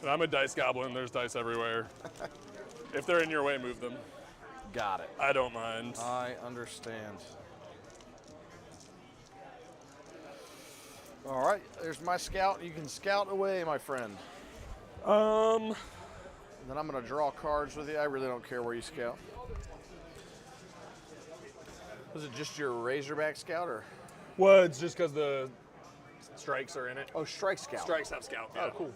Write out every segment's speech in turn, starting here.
And I'm a dice goblin. There's dice everywhere. If they're in your way, move them. Got it. I don't mind. I understand. All right, there's my scout. You can scout away, my friend. And then I'm going to draw cards with you. I really don't care where you scout. Was it just your Razorback scout, or? Well, it's just because the strikes are in it. Oh, strike scout. Strikes have scout. Yeah. Oh, cool.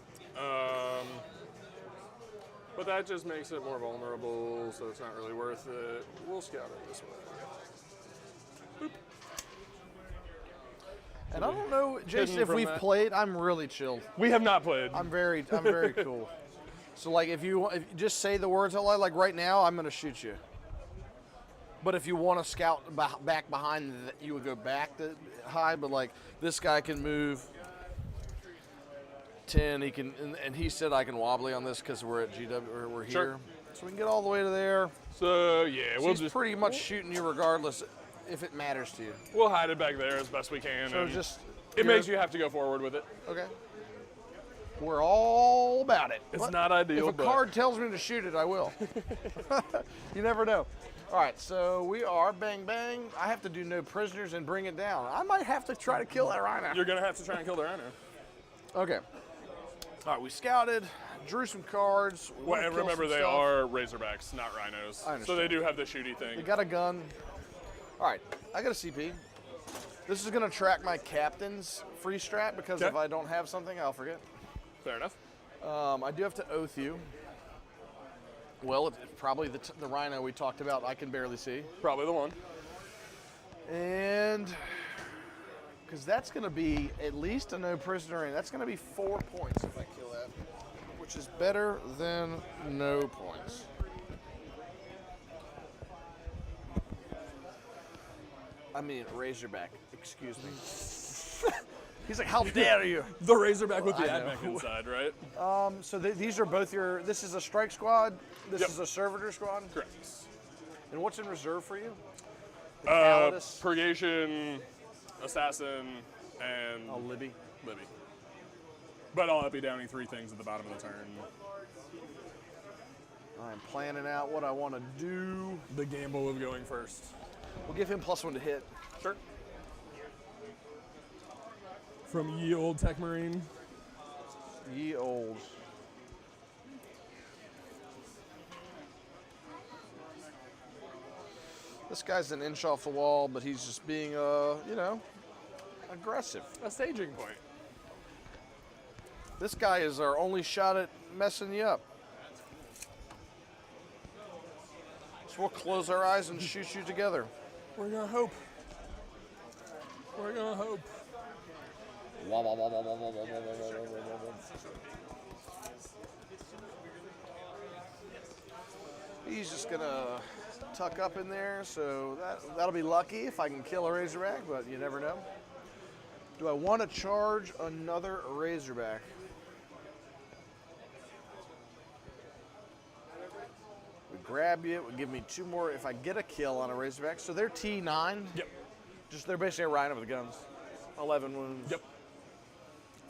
But that just makes it more vulnerable, so it's not really worth it. We'll scout it this way. Boop. And I don't know, Jason, if we've played. I'm really chilled. We have not played. I'm very cool. So, like, if you just say the words out loud, like right now, I'm gonna shoot you. But if you want to scout back behind, you would go back to high. But like this guy can move 10. He can, and he said I can wobbly on this because we're at GW or we're Sure. here, so we can get all the way to there. So yeah, So he's pretty much shooting you regardless, if it matters to you. We'll hide it back there as best we can. So and just it makes you have to go forward with it. okay. We're all about it. It's not ideal. If a card tells me to shoot it, I will. You never know. All right, so we are bang bang. I have to do no prisoners and bring it down. I might have to try to kill that rhino. You're gonna have to try and kill the rhino. Okay. All right, we scouted, drew some cards. Well, and remember they are Razorbacks, not rhinos. I understand. So they do have the shooty thing. They got a gun. All right, I got a CP. This is gonna track my captain's free strat because if I don't have something, I'll forget. Fair enough. I do have to oath you. Well, it's probably the rhino we talked about. I can barely see. Probably the one. And because that's going to be at least a no prisoner in. That's going to be 4 points if I kill that, which is better than no points. I mean, Razorback. Excuse me. He's like, how dare you? The Razorback with the I know. admech inside, right? So these are both your. This is a strike squad. This is a servitor squad. Correct. And what's in reserve for you? The Calidus? Purgation, Assassin, and Libby. Libby. But I'll be downing 3 things at the bottom of the turn. I'm planning out what I want to do. The gamble of going first. We'll give him +1 to hit. Sure. From ye old Tech Marine. Ye old. This guy's an inch off the wall, but he's just being, aggressive. A staging point. This guy is our only shot at messing you up. So we'll close our eyes and shoot you together. We're gonna hope. We're gonna hope. He's just gonna tuck up in there, so that'll be lucky if I can kill a Razorback, but you never know. Do I want to charge another Razorback? We grab you, it would give me 2 more if I get a kill on a Razorback. So they're T9. Yep. They're basically a rhino with guns. 11 wounds. Yep.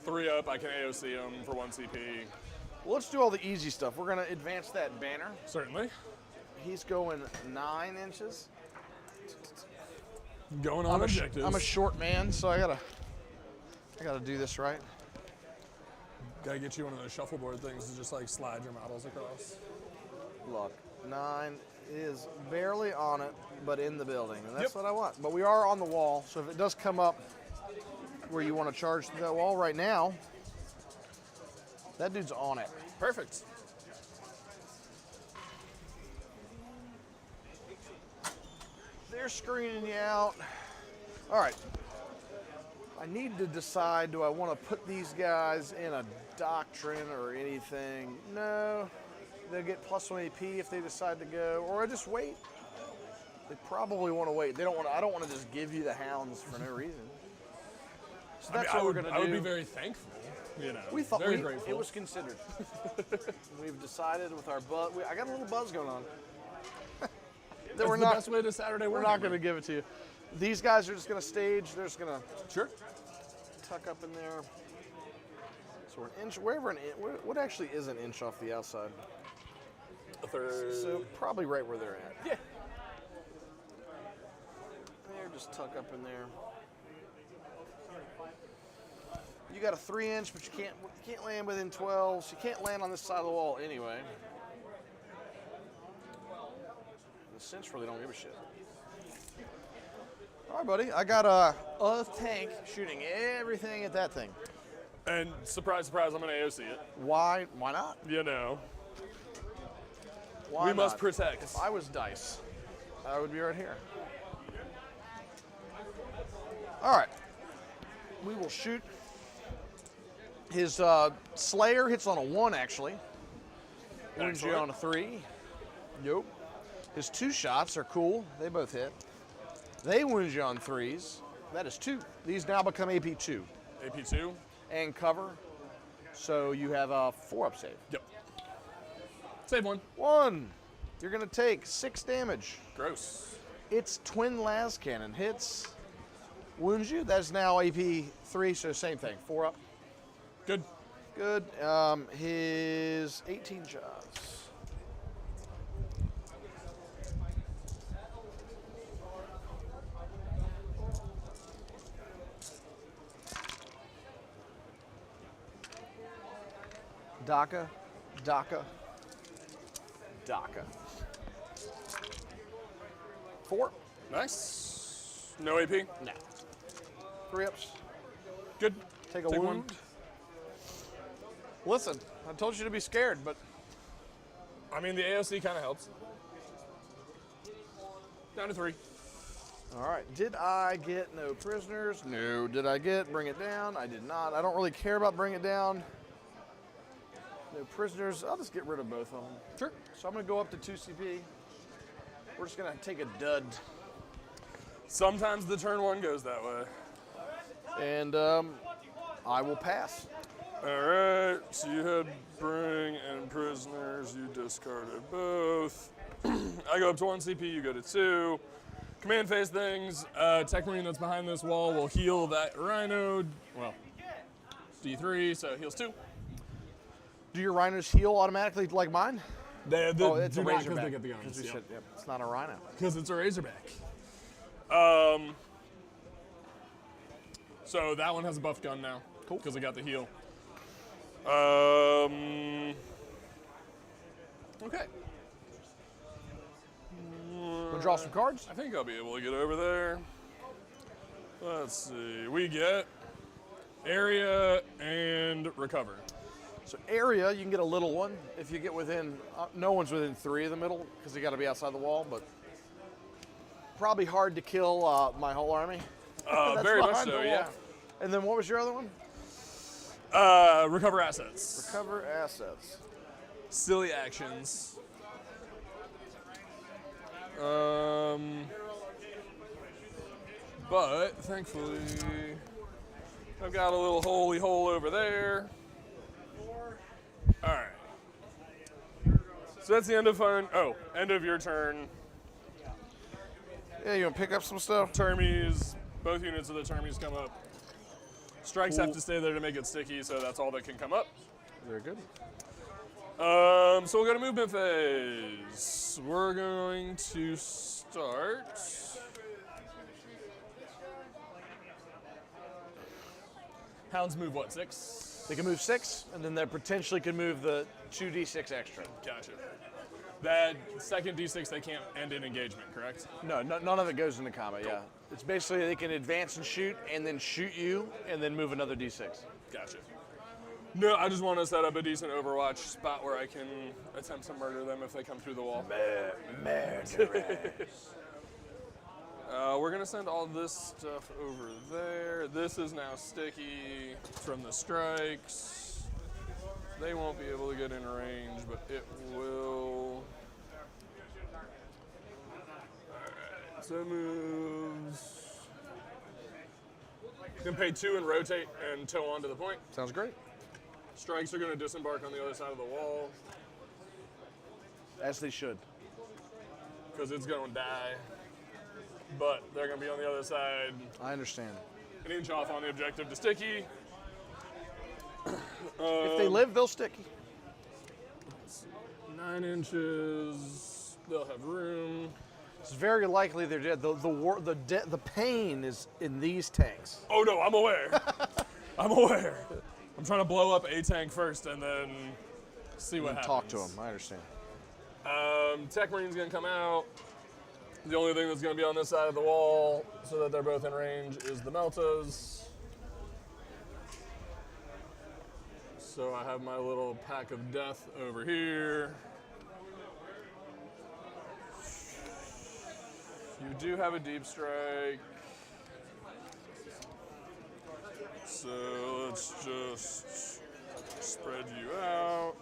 3 up, I can AOC them for 1 CP. Well, let's do all the easy stuff. We're gonna advance that banner. Certainly. He's going 9 inches. Going on objectives. I'm a short man, so I gotta do this right. Gotta get you one of those shuffleboard things to just like slide your models across. Look, 9 is barely on it, but in the building, and that's what I want. But we are on the wall, so if it does come up where you want to charge that wall right now, that dude's on it. Perfect. They're screening you out. All right. I need to decide, do I want to put these guys in a doctrine or anything? No. They'll get +1 AP if they decide to go, or I just wait. They probably want to wait. They don't want. I don't want to just give you the hounds for no reason. So that's what we're going to do. I would be very thankful. You know, we thought very grateful. It was considered. We've decided with our buzz. I got a little buzz going on. That's the best way to Saturday. We're not going to give it to you. These guys are just going to stage. They're just going to sure tuck up in there. So So we're an inch, wherever what actually is an inch off the outside? A third. So probably right where they're at. Yeah. There, just tuck up in there. You got a 3-inch, but you can't land within 12, so you can't land on this side of the wall anyway. The cinch really don't give a shit. All right, buddy. I got a tank shooting everything at that thing. And surprise, surprise, I'm going to AOC it. Why not? You know. Why We not? must protect. If I was dice, I would be right here. All right. We will shoot. His Slayer hits on a 1, actually. Wounds you on a 3. Yep. His 2 shots are cool. They both hit. They wound you on 3s. That is 2. These now become AP2. AP2? And cover. So you have a 4-up save. Yep. Save 1. 1. You're going to take 6 damage. Gross. Its twin las cannon hits. Wounds you. That's now AP3, so same thing. 4-up. Good. Good. His 18 shots. DACA. 4. Nice. No AP? No. 3-ups. Good. Take a wound. Listen, I told you to be scared, but I mean, the AOC kind of helps. Down to 3. all right. Did I get no prisoners? No. Did I get bring it down? I did not. I don't really care about bring it down. No prisoners. I'll just get rid of both of them. Sure. So I'm going to go up to 2 CP. We're just going to take a dud. Sometimes the turn 1 goes that way. And I will pass. All right. So you had bring and prisoners. You discarded both. I go up to 1 CP. You go to 2. Command phase things. Tech Marine that's behind this wall will heal that Rhino. Well, D3, so heals 2. Do your rhinos heal automatically like mine? It's a because razorback. they get the guns. Yep, it's not a rhino. Because it's a Razorback. So that one has a buff gun now. Cool. Because it got the heal. Okay. We'll draw some cards. I think I'll be able to get over there. Let's see. We get area and recover. So area, you can get a little one if you get within, no one's within 3 of the middle because you got to be outside the wall, but probably hard to kill my whole army. Very much behind so, the yeah. wall. And then what was your other one? Recover assets. Recover assets. Silly actions. But thankfully, I've got a little holy hole over there. All right. So that's the end of end of your turn. Yeah, you want to pick up some stuff? Termies, both units of the termies come up. Strikes have to stay there to make it sticky, so that's all that can come up. Very good. So we'll go to movement phase. We're going to start. Hounds move what, 6? They can move 6, and then they potentially can move the 2d6 extra. Gotcha. That second d6 they can't end in engagement, correct? No, none of it goes into combat, yeah. It's basically they can advance and then shoot you, and then move another d6. Gotcha. No, I just want to set up a decent Overwatch spot where I can attempt to murder them if they come through the wall. We're going to send all this stuff over there. This is now sticky from the strikes. They won't be able to get in range, but it will. Alright, so moves. You can pay 2 and rotate and tow on to the point. Sounds great. Strikes are going to disembark on the other side of the wall. As they should. Because it's going to die. But they're going to be on the other side. I understand. An inch off on the objective to sticky. If they live, they'll stick. 9 inches. They'll have room. It's very likely they're dead. The pain is in these tanks. Oh no, I'm aware. I'm aware. I'm trying to blow up a tank first and then see what happens. Talk to them. I understand. Tech Marine's gonna come out. The only thing that's gonna be on this side of the wall, so that they're both in range, is the Meltas. So I have my little pack of death over here. You do have a deep strike. So let's just spread you out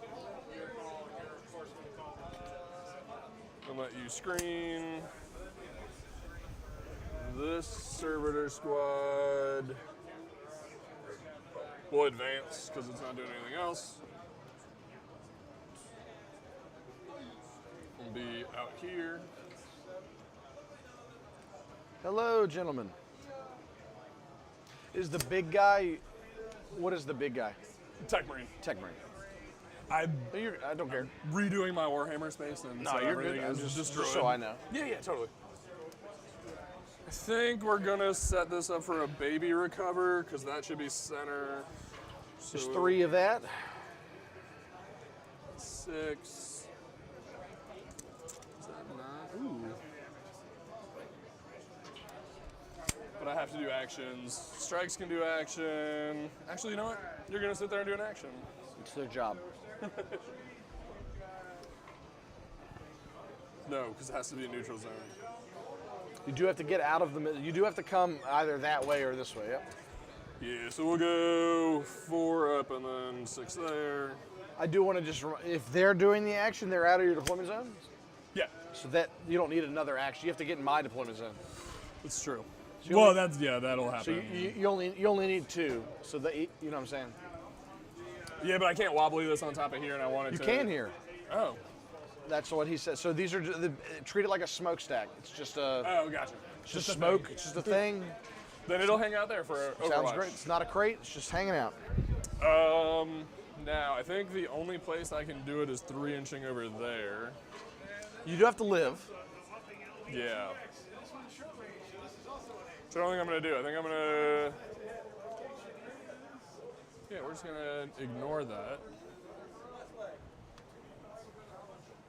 and let you screen. This servitor squad will advance because it's not doing anything else. We'll be out here. Hello, gentlemen. Is the big guy? What is the big guy? Tech Marine. Tech Marine. I don't care. redoing my Warhammer space and No, so you're good. everything is Just destroyed. so I know. Yeah, totally. I think we're gonna set this up for a baby recover because that should be center. So There's 3 of that. 6. Is that 9? Ooh. But I have to do actions. Strikes can do action. Actually, you know what? You're gonna sit there and do an action. It's their job. No, because it has to be a neutral zone. You do have to get out of the middle. You do have to come either that way or this way. Yep. Yeah, so we'll go 4 up and then 6 there. I do want to just, if they're doing the action, they're out of your deployment zone. Yeah, So that you don't need another action. You have to get in my deployment zone. that's true. So Well, that'll happen. So you only need 2. So that you know what I'm saying. Yeah, but I can't wobbly this on top of here, and I wanted You to. can here. Oh. That's what he said. So these are treat it like a smokestack. It's just a Oh, gotcha. it's just a smoke. thing. It's just a thing. Then it'll hang out there for Overwatch. Sounds great. It's not a crate. It's just hanging out. Now I think the only place I can do it is 3-inching over there. You do have to live. Yeah. So I don't think I'm gonna do. I think I'm gonna. Yeah, we're just gonna ignore that.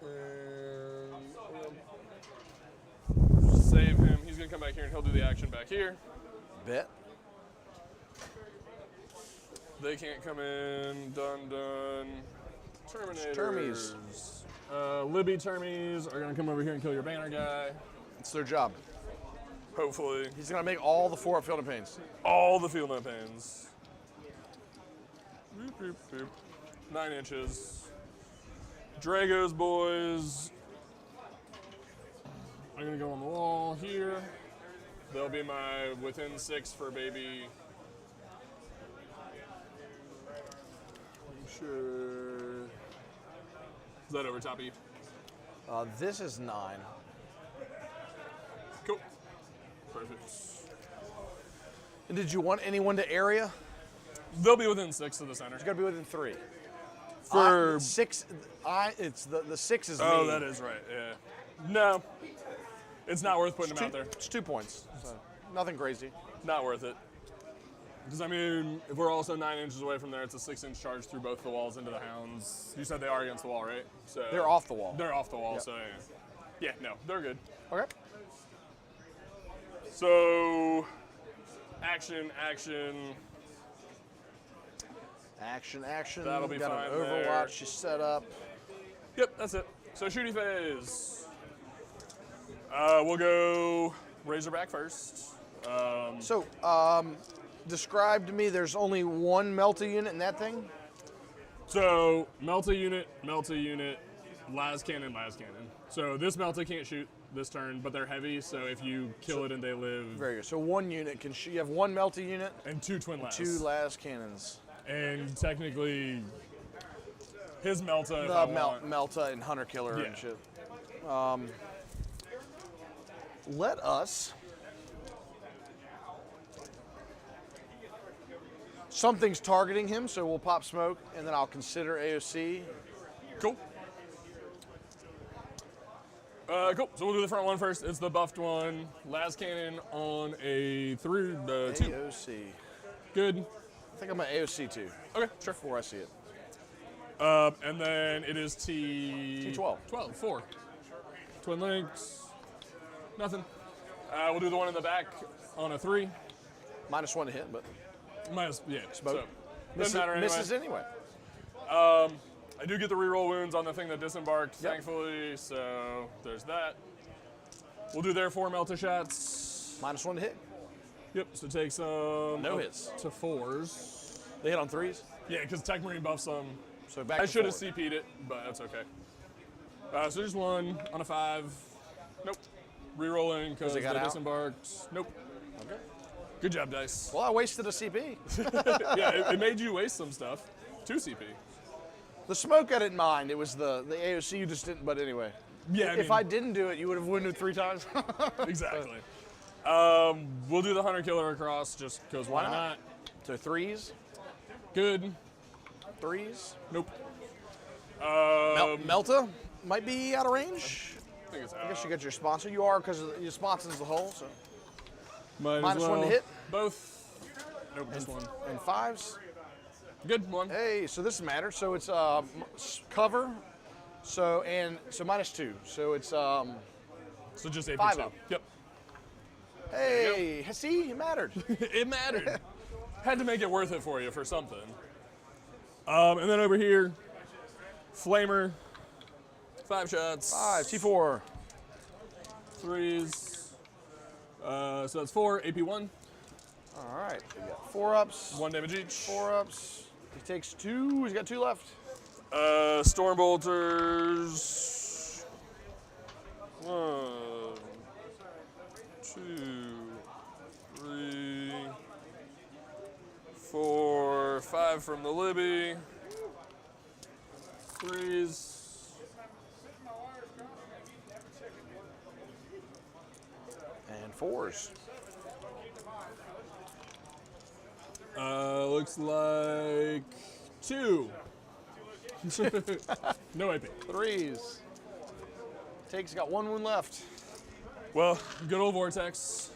And we'll save him. He's gonna come back here and he'll do the action back here. Bet. They can't come in. Done. Terminators. Termies. Libby Termies are gonna come over here and kill your banner guy. It's their job. Hopefully. He's gonna make all the 4 field of pains. All the field note pins. Boop, boop, boop. 9 inches. Drago's boys are gonna go on the wall here. They'll be my within 6 for baby. I'm sure. Is that over top of you? This is 9. Cool. Perfect. And did you want anyone to area? They'll be within 6 of the center. It's got to be within 3. For 6, it's the 6 is Oh, me. that is right. Yeah. No, it's not worth putting them out there. It's 2 points. So nothing crazy. Not worth it. Because, I mean, if we're also 9 inches away from there, it's a 6-inch charge through both the walls into the hounds. You said they are against the wall, right? So They're off the wall. They're off the wall, Yep. so yeah, no, they're good. Okay. So, action. Action. That'll be Got fine an Overwatch you set up. Yep, that's it. So, shooty phase. We'll go Razorback first. So, describe to me, there's only 1 Melta unit in that thing? So, Melta unit, las cannon. So this Melta can't shoot this turn, but they're heavy, so if you kill it and they live... Very good. So 1 unit can shoot. You have 1 Melta unit. And 2 twin las. 2 las cannons. And technically, his Melta, if The I want. Melta and Hunter Killer Yeah. and shit. Let us... Something's targeting him, so we'll pop smoke, and then I'll consider AOC. Cool. Cool. So we'll do the front one first. It's the buffed one. Las cannon on a 2. AOC. Good. I think I'm at AOC 2. Okay, sure. Before I see it. And then it is T12. 12, 4. Twin links. Nothing. We'll do the one in the back on a 3. -1 to hit, but Minus, yeah. smoke. So, doesn't matter anyway. Misses anyway. I do get the reroll wounds on the thing that disembarked, thankfully, so there's that. We'll do their 4 melter shots. -1 to hit. Yep, so take some. No hits. To 4s. They hit on 3s. Yeah, because Tech Marine buffs them. So back I to should have forward. CP'd it, but that's okay. So just 1 on a 5. Nope. Rerolling because they got out? disembarked. Nope. Okay. Good job, dice. Well, I wasted a CP. Yeah, it made you waste some stuff. 2 CP. The smoke I didn't mind. It was the AOC you just didn't, but anyway. Yeah, If I didn't do it, you would have windowed 3 times. Exactly. We'll do the Hunter Killer across just because why not? So 3s. Good. 3s. Nope. Melta might be out of range. I think it's I guess you got your sponsor. You are because your sponsor's the hole. So Might as -1 to well. hit. Both. Nope, just 1. and 5s. Good, 1. Hey, so this matters. So it's cover. So -2. So it's So just AP 5 2. up. Yep. hey, see, it mattered. It mattered. Had to make it worth it for you for something. And then over here, Flamer. 5 shots. 5 T4. 3s. So that's 4, AP 1. All right, we got 4-ups. 1 damage each. 4-ups. He takes 2. He's got 2 left. Storm bolters. 1, 2, 3, 4, 5 from the Libby. 3s. And 4s. Looks like 2. No AP. 3s. Take's got 1 wound left. Well, good old Vortex.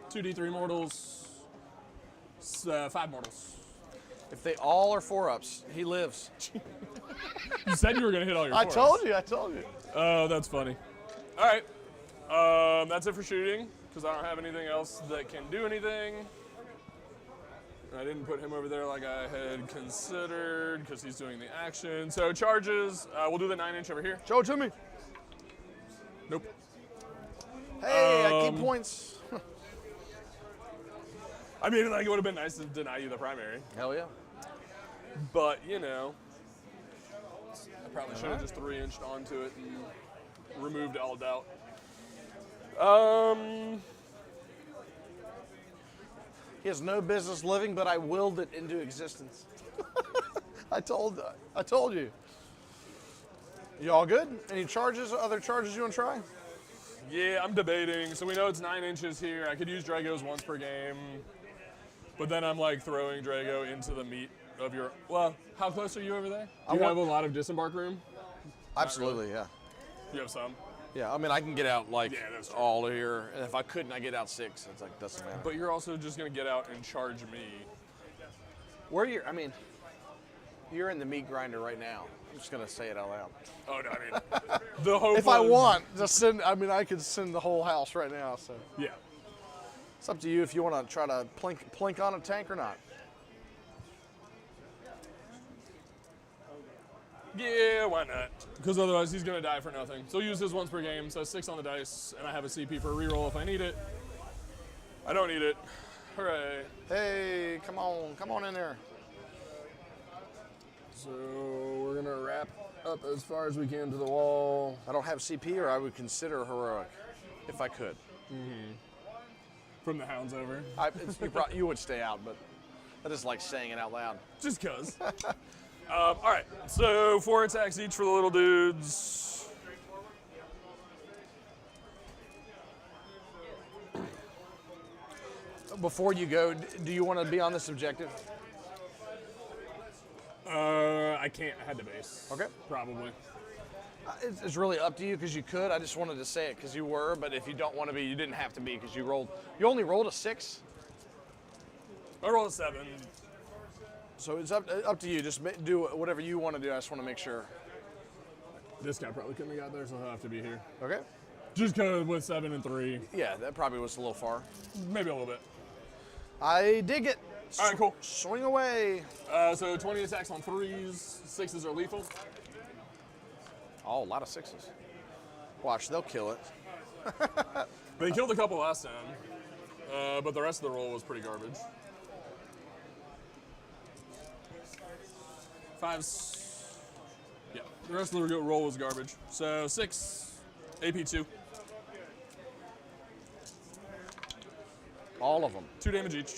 2d3 mortals. 5 mortals. If they all are 4-ups, he lives. You said you were going to hit all your I fours. told you. Oh, that's funny. All right. That's it for shooting, because I don't have anything else that can do anything. I didn't put him over there like I had considered, because he's doing the action. So charges, we'll do the 9-inch over here. Show it to me. Nope. Hey, I keep points. I mean, like, it would have been nice to deny you the primary. Hell yeah. But, you know, I probably should have just 3-inched onto it and removed all doubt. He has no business living, but I willed it into existence. I told you. You all good? Any charges, other charges you want to try? Yeah, I'm debating. So we know it's 9 inches here. I could use Dragos once per game. But then I'm like throwing Drago into the meat of your. Well, how close are you over there? Do you have a lot of disembark room? Absolutely, yeah. You have some. Yeah, I mean, I can get out like that's true. all of here, and if I couldn't, I get out 6. It's like, doesn't matter. But you're also just gonna get out and charge me. You're in the meat grinder right now. I'm just gonna say it out loud. Oh no, I mean, the hope. If I was- want, just send. I mean, I could send the whole house right now. So Yeah. it's up to you if you want to try to plink on a tank or not. Yeah, why not? Because otherwise he's gonna die for nothing. So use his once per game. So 6 on the dice, and I have a CP for a reroll if I need it. I don't need it. Hooray! Hey, come on in there. So we're gonna wrap up as far as we can to the wall. I don't have CP, or I would consider heroic, if I could. From the hounds over. You would stay out, but I just like saying it out loud. Just cuz. All right, so 4 attacks each for the little dudes. Before you go, do you want to be on this objective? I can't. I had to base. Okay. Probably. It's really up to you because you could. I just wanted to say it because you were, but if you don't want to be, you didn't have to be because you rolled. You only rolled a 6. I rolled a 7. So it's up to you. Just do whatever you want to do. I just want to make sure. This guy probably couldn't have got there, so he'll have to be here. Okay. Just because with 7 and 3. Yeah, that probably was a little far. Maybe a little bit. I dig it. All right, cool. Swing away. So 20 attacks on 3s. 6s are lethal. Oh, a lot of 6s. Watch, they'll kill it. They killed a couple last time, but the rest of the roll was pretty garbage. 5s. Yeah, the rest of the roll was garbage. So 6, AP 2. All of them. 2 damage each.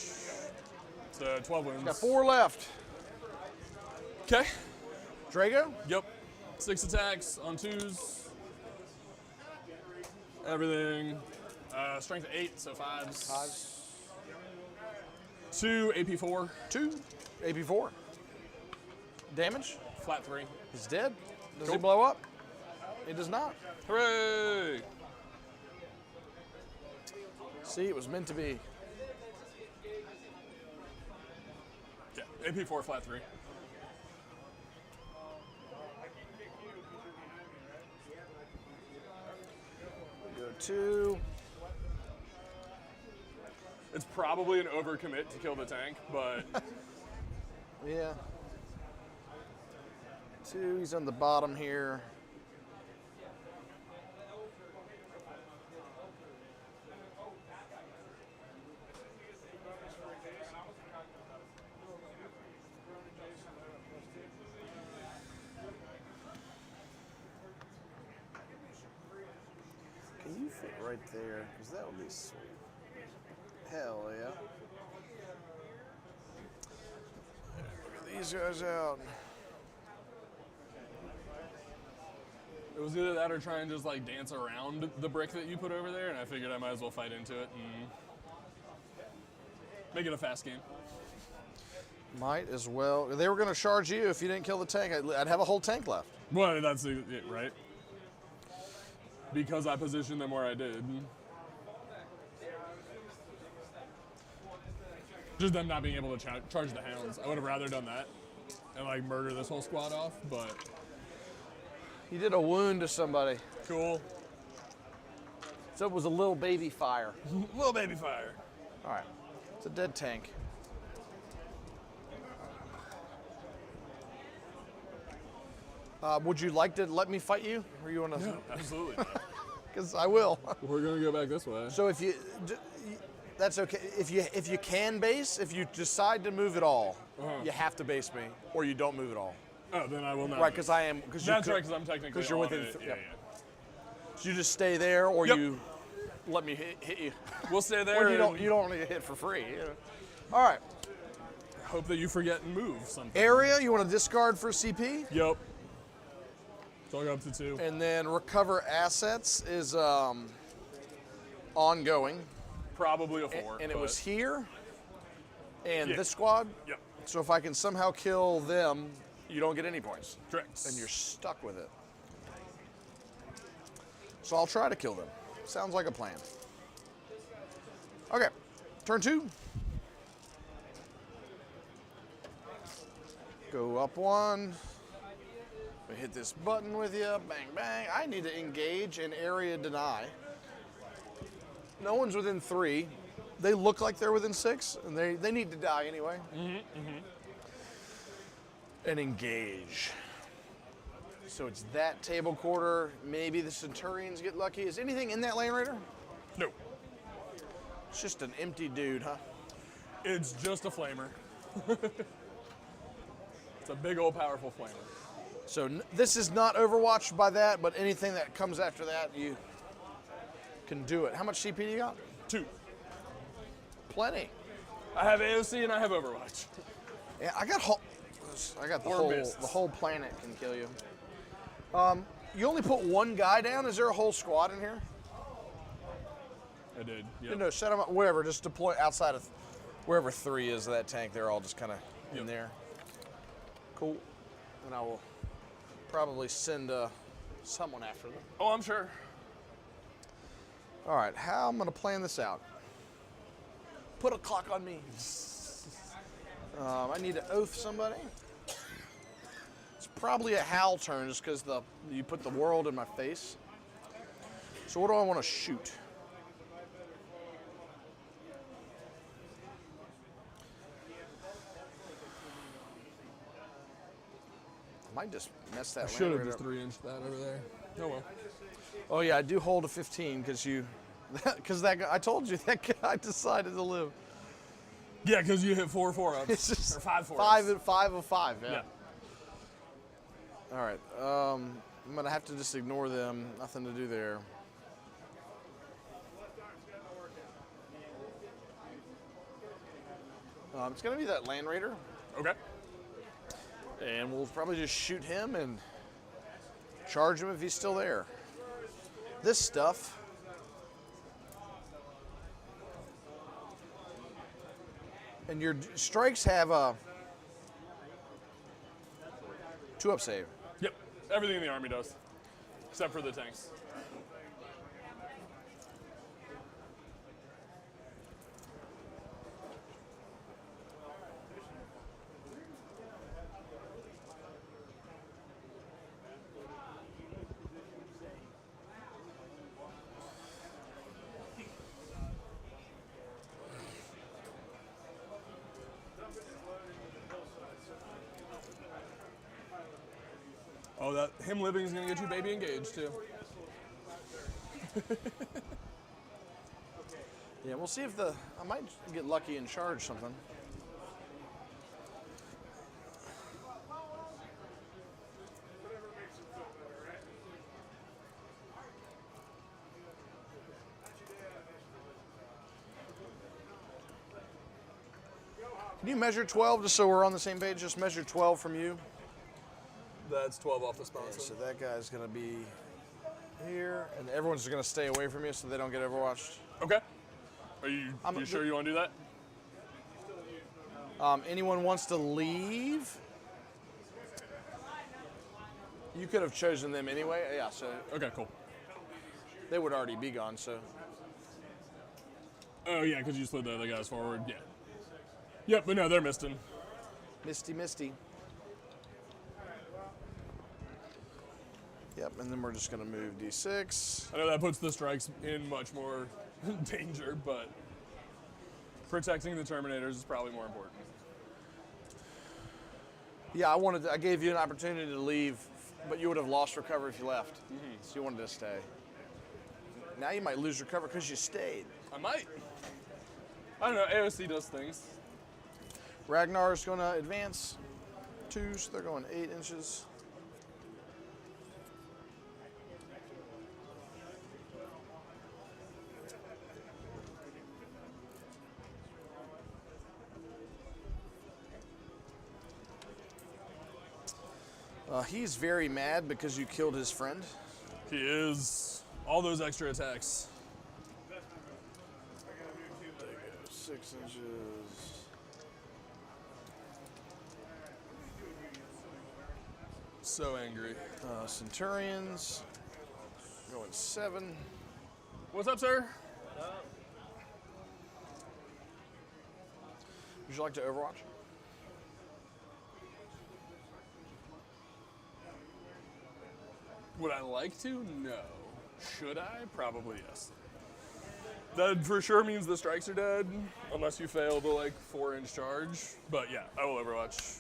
So 12 wounds. Got 4 left. Okay. Drago? Yep. 6 attacks on 2s. Everything. Strength 8, so 5s. 5s. 2 AP 4. 2. AP 4. Damage? Flat 3. He's dead. Does he Cool. blow up? He does not. Hooray! See, it was meant to be. Yeah, AP 4, flat 3. Go 2. It's probably an overcommit to kill the tank, but Yeah. 2. He's on the bottom here. Can you fit right there? Because that would be sweet. Hell yeah. Look at these guys out. it was either that or try and just like dance around the brick that you put over there, and I figured I might as well fight into it and make it a fast game. Might as well. They were going to charge you if you didn't kill the tank. I'd have a whole tank left. Well, that's it, right? Because I positioned them where I did. Just them not being able to charge the hounds. I would have rather done that and like murder this whole squad off, but You did a wound to somebody. cool. So it was a little baby fire. Little baby fire. All right. It's a dead tank. Would you like to let me fight you? Or you want to? No, absolutely not. Because I will. We're gonna go back this way. So if you, that's okay. If you can base, if you decide to move at all, you have to base me, or you don't move at all. Oh, then I will not. Right? Because I am. Because That's right, because I'm technically. Because you're on within. it. Yeah. Yeah. So you just stay there, or Yep. you let me hit you. We'll stay there. Or you and don't want to get hit for free. You know? All right. hope that you forget and move something. Area. You want to discard for CP, Yep. So I'll go up to 2. and then recover assets is ongoing. Probably a 4. And it but- was here, and Yeah. this squad. Yep. So if I can somehow kill them, you don't get any points, Correct. and you're stuck with it. So I'll try to kill them. Sounds like a plan. Okay, turn 2. Go up 1. We hit this button with you. Bang, bang. I need to engage and area deny. No one's within 3. They look like they're within 6, and they need to die anyway. And engage. So it's that table quarter. Maybe the Centurions get lucky. Is anything in that Land Raider? No. It's just an empty dude, huh? It's just a flamer. It's a big old powerful flamer. So this is not Overwatch by that, but anything that comes after that, you can do it. How much CP do you got? 2. Plenty. I have AOC and I have Overwatch. Yeah, I got the Or whole mists. the whole planet can kill you. You only put one guy down. Is there a whole squad in here? I did. Yep. No, set them up wherever. Just deploy outside of wherever 3 is of that tank. They're all just kind of in Yep. there. Cool. and I will probably send someone after them. Oh, I'm sure. All right, how I'm gonna plan this out? Put a clock on me. I need to oath somebody. It's probably a Hal turn just because you put the world in my face. So what do I want to shoot? I might just mess that. I should have Land just Raider 3-inched that over there. Oh well. Oh yeah, I do hold a 15 because that guy. I told you that guy decided to live. Yeah, because you hit 4 4-ups. It's just or 5 4-ups. 5 of 5. Yeah. Yeah. All right. I'm gonna have to just ignore them. Nothing to do there. It's gonna be that Land Raider, Okay. and we'll probably just shoot him and charge him if he's still there. This stuff. And your strikes have a 2-up save. Yep. Everything in the army does, except for the tanks. Oh, that him living is gonna get you baby engaged too. Yeah, we'll see if I might get lucky and charge something. Can you measure 12 just so we're on the same page? Just measure 12 from you. That's 12 off the Okay, sponsor. so that guy's gonna be here, and everyone's gonna stay away from you so they don't get overwatched. Okay. Are you sure you want to do that? Anyone wants to leave? You could have chosen them anyway. Yeah, so Okay, cool. they would already be gone. So Oh yeah, because you slid the other guys forward. Yeah. Yep, but no, they're misting. misty. Yep, and then we're just gonna move D6. I know that puts the strikes in much more danger, but protecting the Terminators is probably more important. Yeah, I gave you an opportunity to leave, but you would have lost recover if you left. So you wanted to stay. Now you might lose recover because you stayed. I might. I don't know, AOC does things. Ragnar's gonna advance 2, so they're going 8 inches. He's very mad because you killed his friend. He is. All those extra attacks. 6 inches. So angry. Centurions going 7. What's up, sir? Would you like to Overwatch? Would I like to? No. Should I? Probably yes. That for sure means the strikes are dead, unless you fail the 4-inch charge. But yeah, I will Overwatch.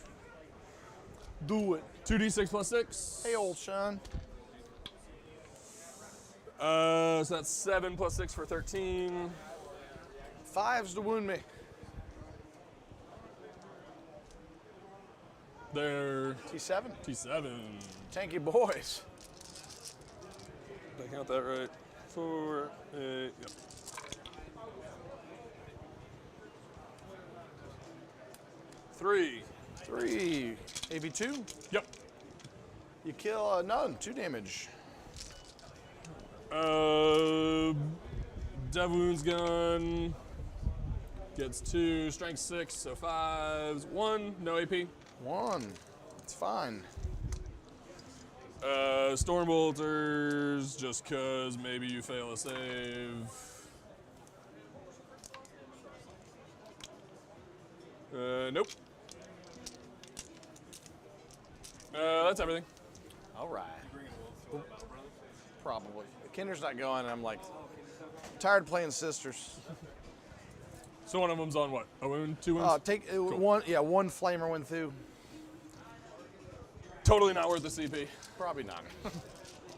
Do it. 2d6 plus 6. Hey, old Sean. So that's 7 plus 6 for 13. 5s to wound me. They're T7. T7. Tanky boys. Did I count that right? 4, 8, yep. 3. 3. AB2. Yep. You kill none. 2 damage. Dev Wounds gun gets 2, strength 6, so 5s, 1, no AP. 1. It's fine. Storm bolters, just cause maybe you fail a save. Nope. That's everything. All right. Probably. Kinder's not going, and I'm like, tired of playing sisters. So one of them's on what? A wound? 2 wounds? Take Cool. one. Yeah, one flamer went through. Totally not worth the CP. Probably not.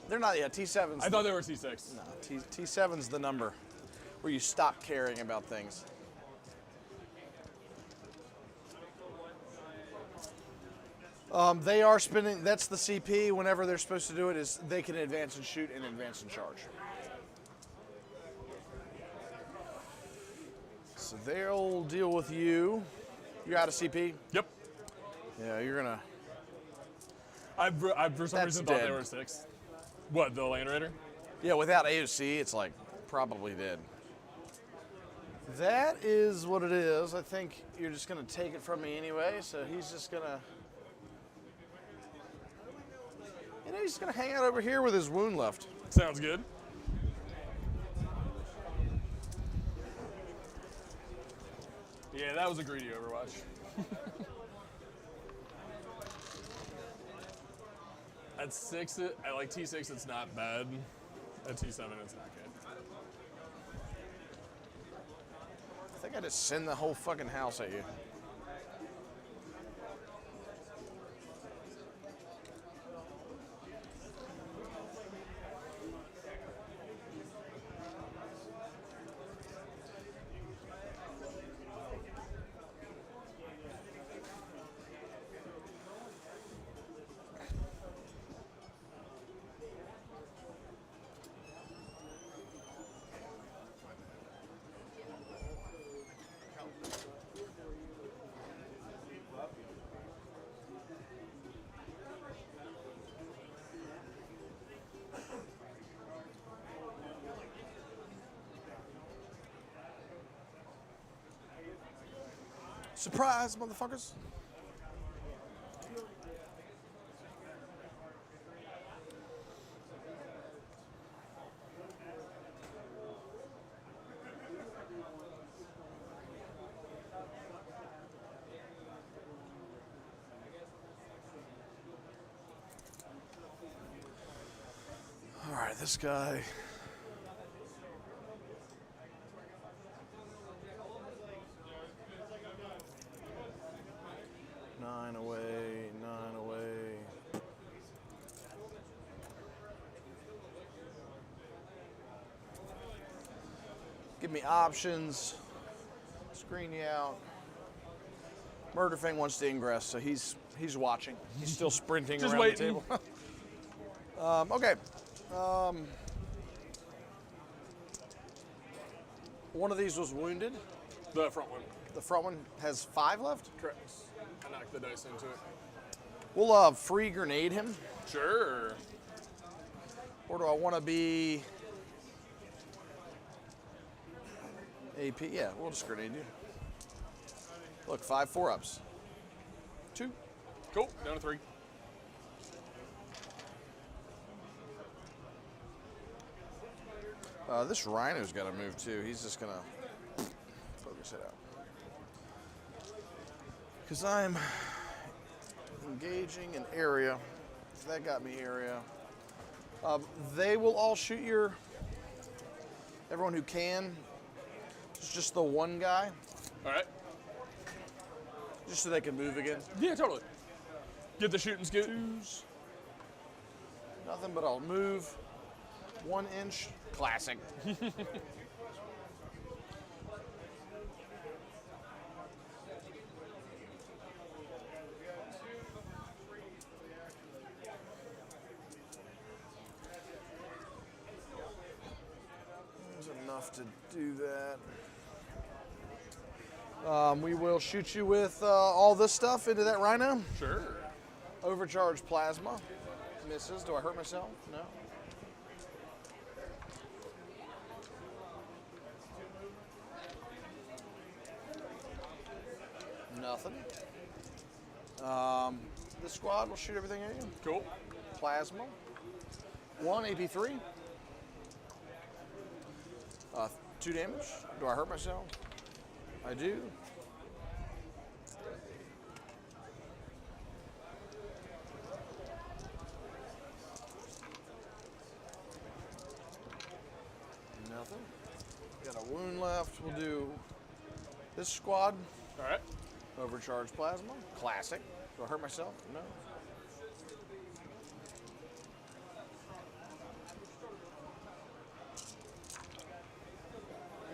They're not. Yeah, T7's. I thought they were T6. No, T7's the number where you stop caring about things. They are spinning. That's the CP. Whenever they're supposed to do it, is they can advance and shoot and advance and charge. So they'll deal with you. You're out of CP. Yep. Yeah, you're gonna. I for some That's reason thought dead. they were 6. What, the Land Raider? Yeah, without AOC, it's like probably dead. That is what it is. I think you're just gonna take it from me anyway. So he's just gonna. You know, he's gonna hang out over here with his wound left. Sounds good. Yeah, that was a greedy Overwatch. At 6, at like T6, it's not bad. At T7, it's not good. I think I just send the whole fucking house at you. Surprise, motherfuckers. All right, this guy. Nine away, 9 away. Give me options. Screen you out. Murderfang wants to ingress, so he's watching. He's still sprinting Just around waiting. the table. Okay. One of these was wounded. The front one. The front one has 5 left. Correct. I knocked the dice into it. We'll free grenade him. Sure. Or do I want to be AP? Yeah, we'll just grenade you. Look, 5 4-ups. 2. Cool. Down to 3. This rhino's got to move too. He's just gonna focus it out. Because I'm engaging an area. So that got me area. They will all shoot everyone who can. It's just the one guy. All right. Just so they can move again. Yeah, totally. Get the shooting scoot. Nothing but I'll move 1 inch. Classic. There's enough to do that. We will shoot you with all this stuff into that rhino. Sure. Overcharged plasma. Misses. Do I hurt myself? No. Nothing. This squad will shoot everything at you. Cool. Plasma. 1 AP3. 2 damage. Do I hurt myself? I do. Nothing. Got a wound left. We'll do this squad. All right. Overcharged plasma. Classic. Do I hurt myself? No.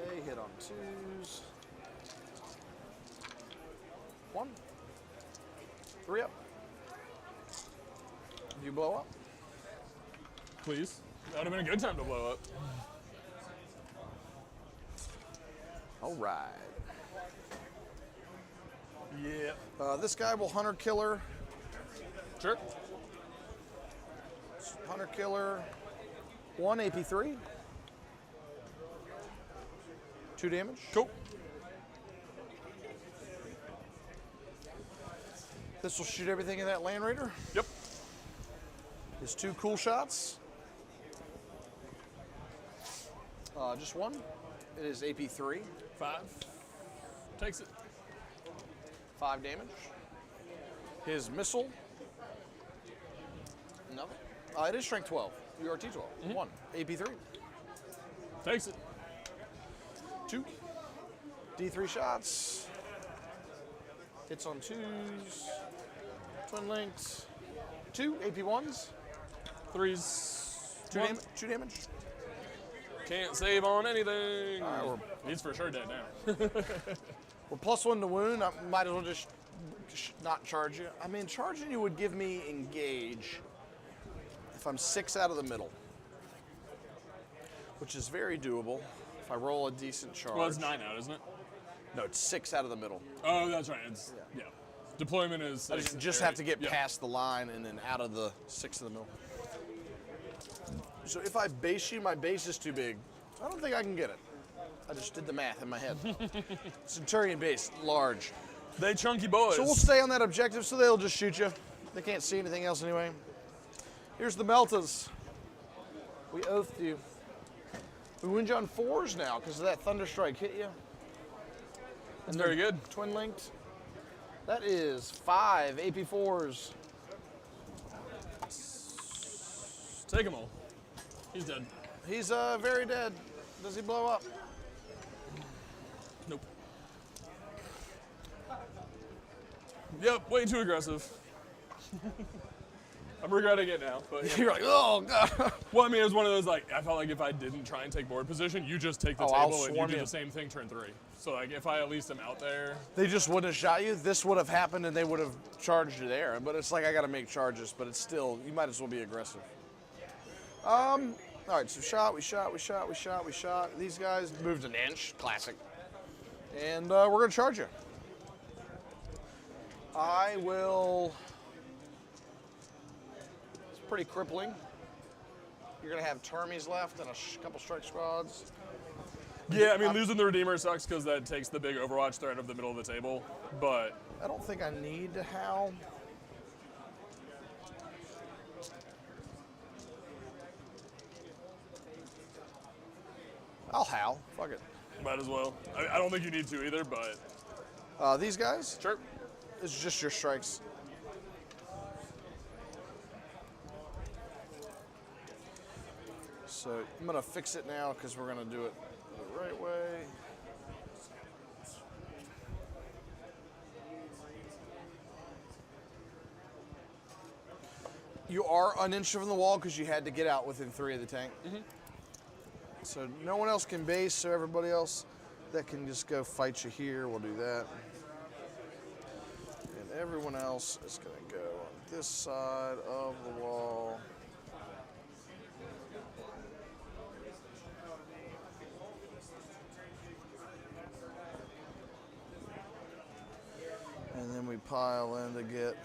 Okay, hit on 2s. 1. 3 up. Do you blow up? Please. That would have been a good time to blow up. All right. Yeah. This guy will hunter killer. Sure. Hunter killer. 1 AP3. 2 damage. Cool. This will shoot everything in that Land Raider. Yep. His 2 cool shots. Just 1. It is AP3. 5. Takes it. 5 damage. His missile. Nothing. It is strength 12. You are T12. 1. AP3. Takes it. 2. D3 shots. Hits on 2s. Twin links. 2 AP1s. 3s. 2 damage. Can't save on anything. All right, He's for sure dead now. We're +1 to wound. I might as well just not charge you. I mean, charging you would give me engage if I'm 6 out of the middle, which is very doable if I roll a decent charge. Well, it's 9 out, isn't it? No, it's 6 out of the middle. Oh, that's right. It's, yeah. Deployment is. I just have to get yeah. past the line and then out of the 6 of the middle. So if I base you, my base is too big. I don't think I can get it. I just did the math in my head. Centurion base, large. They chunky boys. So we'll stay on that objective, so they'll just shoot you. They can't see anything else anyway. Here's the Meltas. We oathed you. We wound you on 4s now because of that Thunderstrike hit you. That's very good. Twin linked. That is 5 AP4s. Take them all. He's dead. He's very dead. Does he blow up? Nope. Yep, way too aggressive. I'm regretting it now, but yeah. You're like, oh god. Well, I mean, it was one of those, like, I felt like if I didn't try and take board position, you just take the I'll table and you swarm do you. the same thing turn 3. So, like, if I at least am out there. They just wouldn't have shot you. This would have happened and they would have charged you there. But it's like I got to make charges, but it's still, you might as well be aggressive. All right, so we shot. These guys moved an inch, classic. And we're going to charge you. I will. It's pretty crippling. You're going to have Termies left and a couple strike squads. Yeah, I mean, losing the Redeemer sucks because that takes the big Overwatch threat of the middle of the table, but. I don't think I need to howl. I'll howl. Fuck it. Might as well. I don't think you need to either, but. These guys? Sure. It's just your strikes. So I'm gonna fix it now because we're gonna do it the right way. You are an inch from the wall because you had to get out within 3 of the tank. So no one else can base, so everybody else that can just go fight you here will do that. And everyone else is going to go on this side of the wall. And then we pile in to get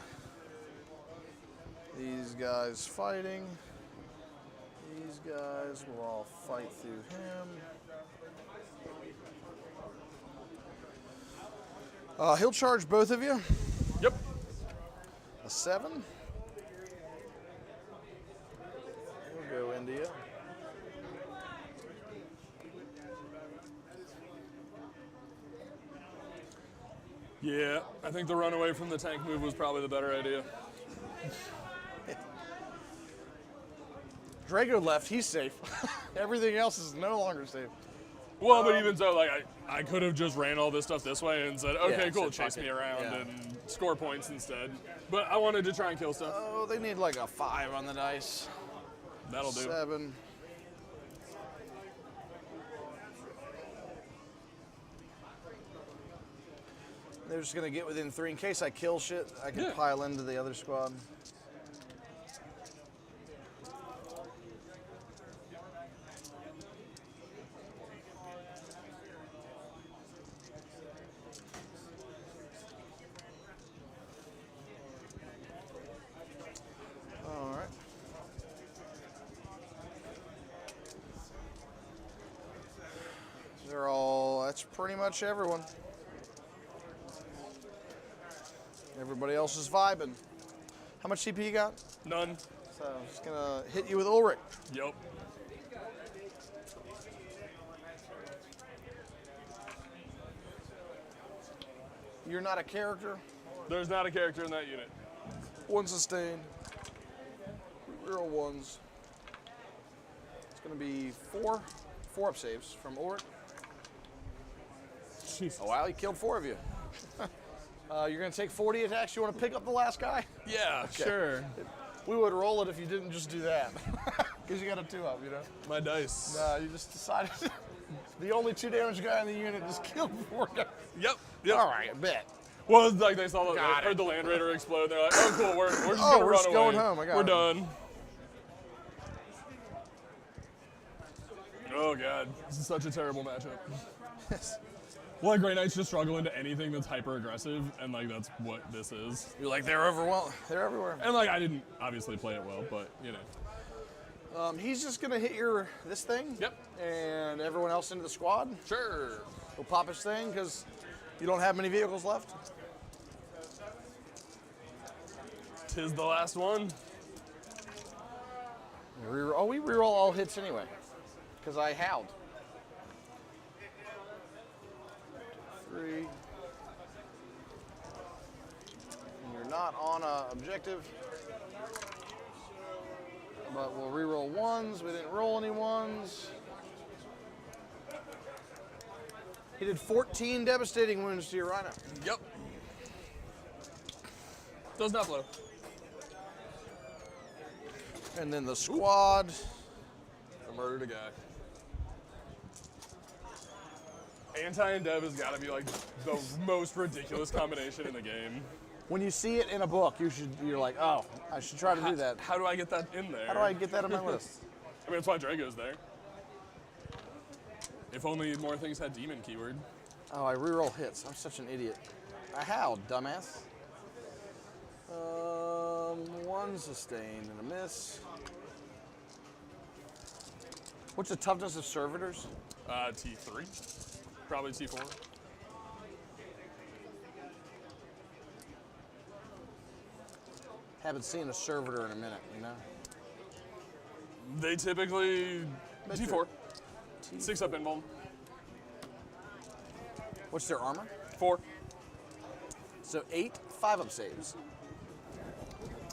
these guys fighting. These guys will all fight through him. He'll charge both of you. Yep. A 7. We'll go India. Yeah, I think the run away from the tank move was probably the better idea. Drago left, he's safe. Everything else is no longer safe. Well, but even so, like I could have just ran all this stuff this way and said, okay, Yeah, cool, said, chase fuck me it. around Yeah. and score points instead. But I wanted to try and kill stuff. Oh, they need like a 5 on the dice. That'll do. 7. They're just gonna get within 3 in case I kill shit. I can Yeah. pile into the other squad. All right. They're all. That's pretty much everyone. Everybody else is vibing. How much CP you got? None. So I'm just gonna hit you with Ulrich. Yep. You're not a character. There's not a character in that unit. 1 sustained. Real 1s. It's gonna be 4 up saves from Ulrich. Jeez. Oh wow, he killed 4 of you. You're gonna take 40 attacks. You want to pick up the last guy? Yeah, sure. We would roll it if you didn't just do that, because you got a 2-up, you know. My dice. You just decided the only 2 damage guy in the unit just killed 4 guys. Yep. Yep. All right, I bet. Well, it's like they saw the, Got heard it. the Land Raider explode. They're like, oh, cool, we're just Oh, gonna we're run just away. going home. I got we're it. done. Oh god, this is such a terrible matchup. Well, Grey Knight's just struggle into anything that's hyper aggressive, and like that's what this is. You're like, they're overwhelmed. They're everywhere. And like I didn't obviously play it well, but you know. He's just gonna hit this thing. Yep. And everyone else into the squad. Sure. He'll pop his thing because you don't have many vehicles left. Tis the last one. We reroll all hits anyway, because I howled. 3. And you're not on a objective, but we'll reroll 1s. We didn't roll any 1s. He did 14 devastating wounds to your rhino. Yep. Does not blow. And then the squad. I murdered a guy. Anti and Dev has got to be like the most ridiculous combination in the game. When you see it in a book, you're like, oh, I should try to do that. How do I get that in there? How do I get that on my list? I mean, that's why Drago's there. If only more things had demon keyword. Oh, I reroll hits. I'm such an idiot. I howled, dumbass. 1 sustained and a miss. What's the toughness of servitors? T3. Probably T4. Haven't seen a servitor in a minute, you know? They typically T4. T4. 6 up in bomb. What's their armor? 4. So 8 5-up saves.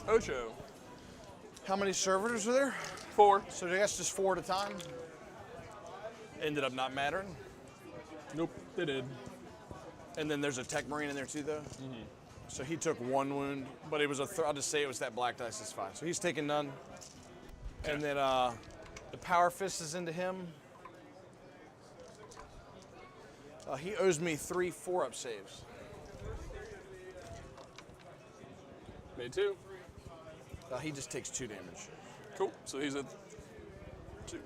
Ocho. How many servitors are there? 4. So I guess just 4 at a time. Ended up not mattering. Nope, they did. And then there's a tech marine in there too, though. Mm-hmm. So he took 1 wound, but it was I'll just say it was that black dice. It's fine. So he's taking none. Okay. And then the power fist is into him. He owes me 3 4-up saves. Made 2. He just takes 2 damage. Cool. So he's at 2.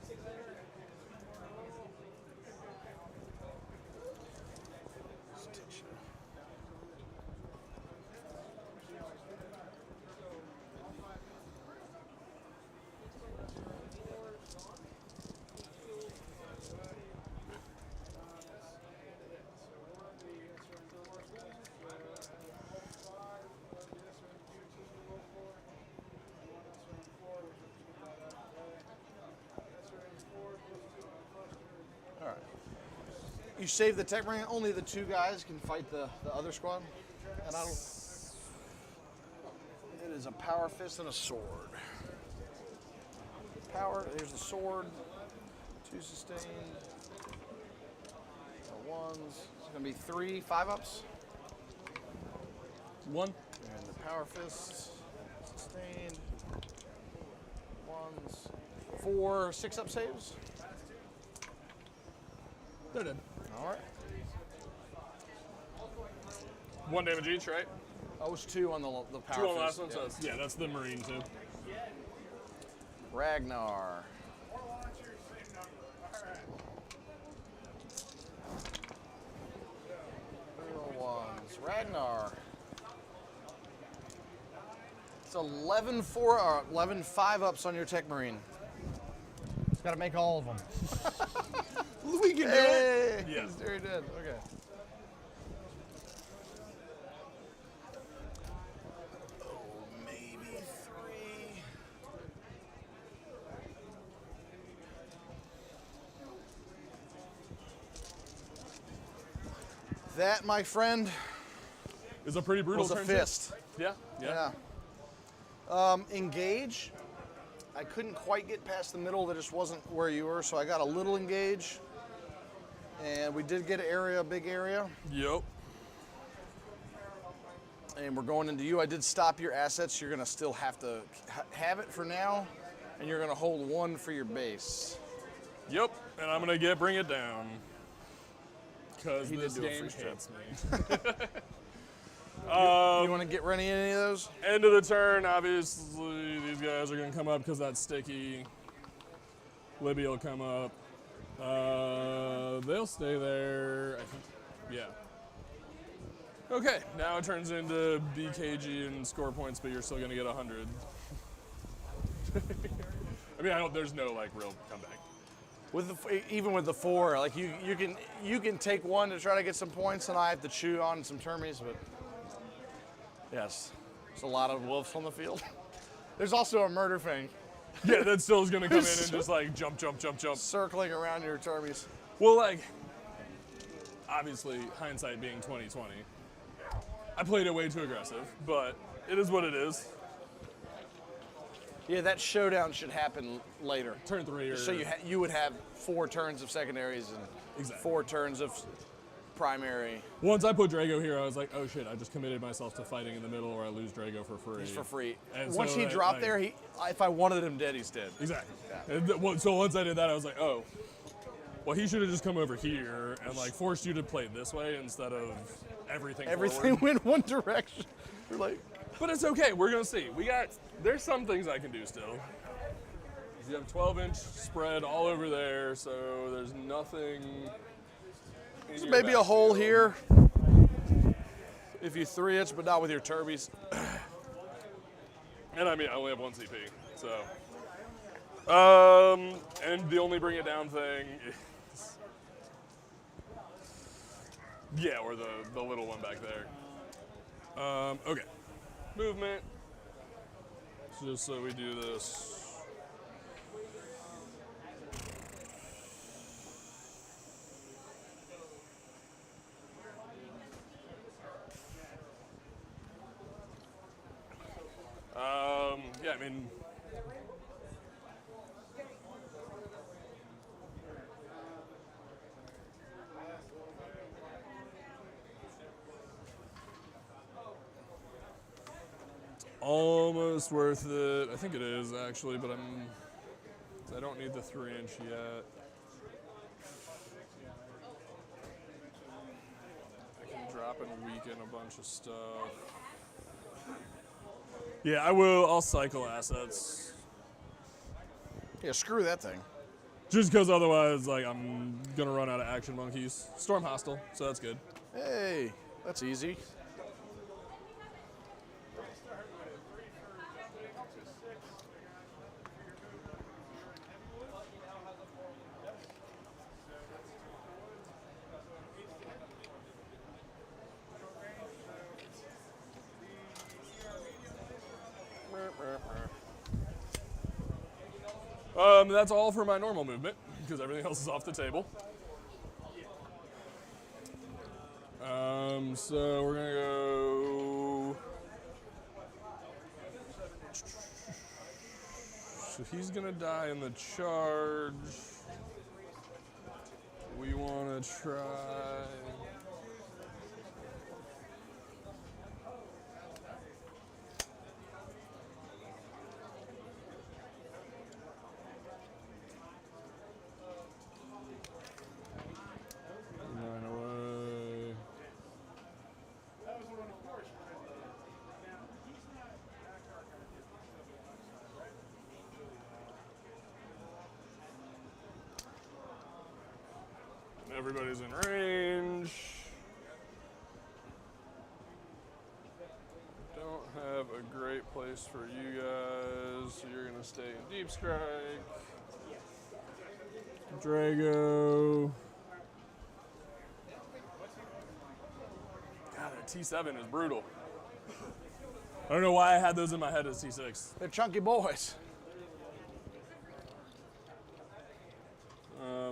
you save the tech marine, only the 2 guys can fight the other squad. And I don't. It is a power fist and a sword. Power. Here's the sword. 2 sustained. The ones. It's gonna be 3 5-ups. 1. And the power fists. Sustained. Ones. 4 6-up saves. They're dead. All right. 1 damage each, right? That was 2 on the power 2 on the last fist. one, so that's, yeah, that's the Marine too. Ragnar. Ones. Ragnar. It's 11 5-ups on your tech marine. Just got to make all of them. We can do it. Yeah. He's very dead. Okay. Oh, maybe 3. That, my friend, It's a pretty brutal was a turn. fist. Yeah, yeah. Yeah. Engage. I couldn't quite get past the middle. That just wasn't where you were, so I got a little engage. And we did get an area, a big area. Yep. And we're going into you. I did stop your assets. You're going to still have to have it for now. And you're going to hold 1 for your base. Yep. And I'm gonna bring it down. Because He did this do a game free strip. hates me. You want to get rid of any of those? End of the turn, obviously, these guys are going to come up because that's sticky. Libby will come up. They'll stay there. I think, yeah. Okay, now it turns into BKG and score points, but you're still going to get 100. I mean, there's no, like, real comeback. Even with the 4, like you can take 1 to try to get some points, and I have to chew on some termies, but yes, there's a lot of wolves on the field. There's also a murder fang Yeah, that still is going to come in and just, like, jump. circling around your termies. Well, like, obviously, hindsight being 2020, I played it way too aggressive, but it is what it is. Yeah, that showdown should happen later. Turn 3 or... So you would have 4 turns of secondaries and Exactly. 4 turns of primary. Once I put Drago here, I was like, oh shit, I just committed myself to fighting in the middle or I lose Drago for free. He's for free. And Once so he that, dropped like- there, if I wanted him dead, he's dead. Exactly. Yeah. And so once I did that, I was like, oh, well, he should have just come over here and like forced you to play this way instead of everything Everything forward. went one direction. We're like, But it's okay. We're going to see. There's some things I can do still. You have 12-inch spread all over there, so there's nothing. there's maybe a hole here. If you 3-inch, but not with your turbies. And I mean, I only have 1 CP, so. And the only bring it down thing is. Yeah, or the little one back there. Okay. Movement. Just so we do this. Yeah, I mean, it's almost worth it. I think it is actually, but I don't need the 3-inch yet. I can drop and weaken a bunch of stuff. Yeah, I'll cycle assets. Yeah, screw that thing. Just because otherwise, like, I'm going to run out of action monkeys. Storm hostile, so that's good. Hey, that's easy. That's all for my normal movement, because everything else is off the table. So we're gonna go. So he's gonna die in the charge. We wanna try. Nine away. Everybody's in range. Don't have a great place for you guys, so you're gonna stay in deep strike. Drago. God, that T7 is brutal. I don't know why I had those in my head as T6. They're chunky boys.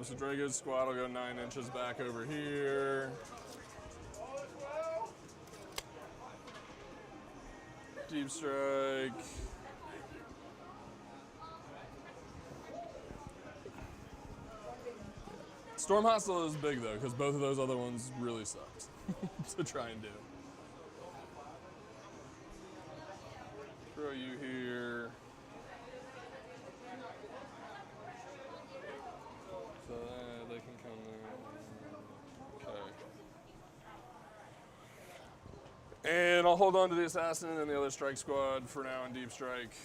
So Drago's squad will go 9 inches back over here. Deep strike. Storm Hostile is big though, because both of those other ones really sucked to try and do. Throw you here. So they can come there. Okay. And I'll hold on to the assassin and the other strike squad for now in deep strike.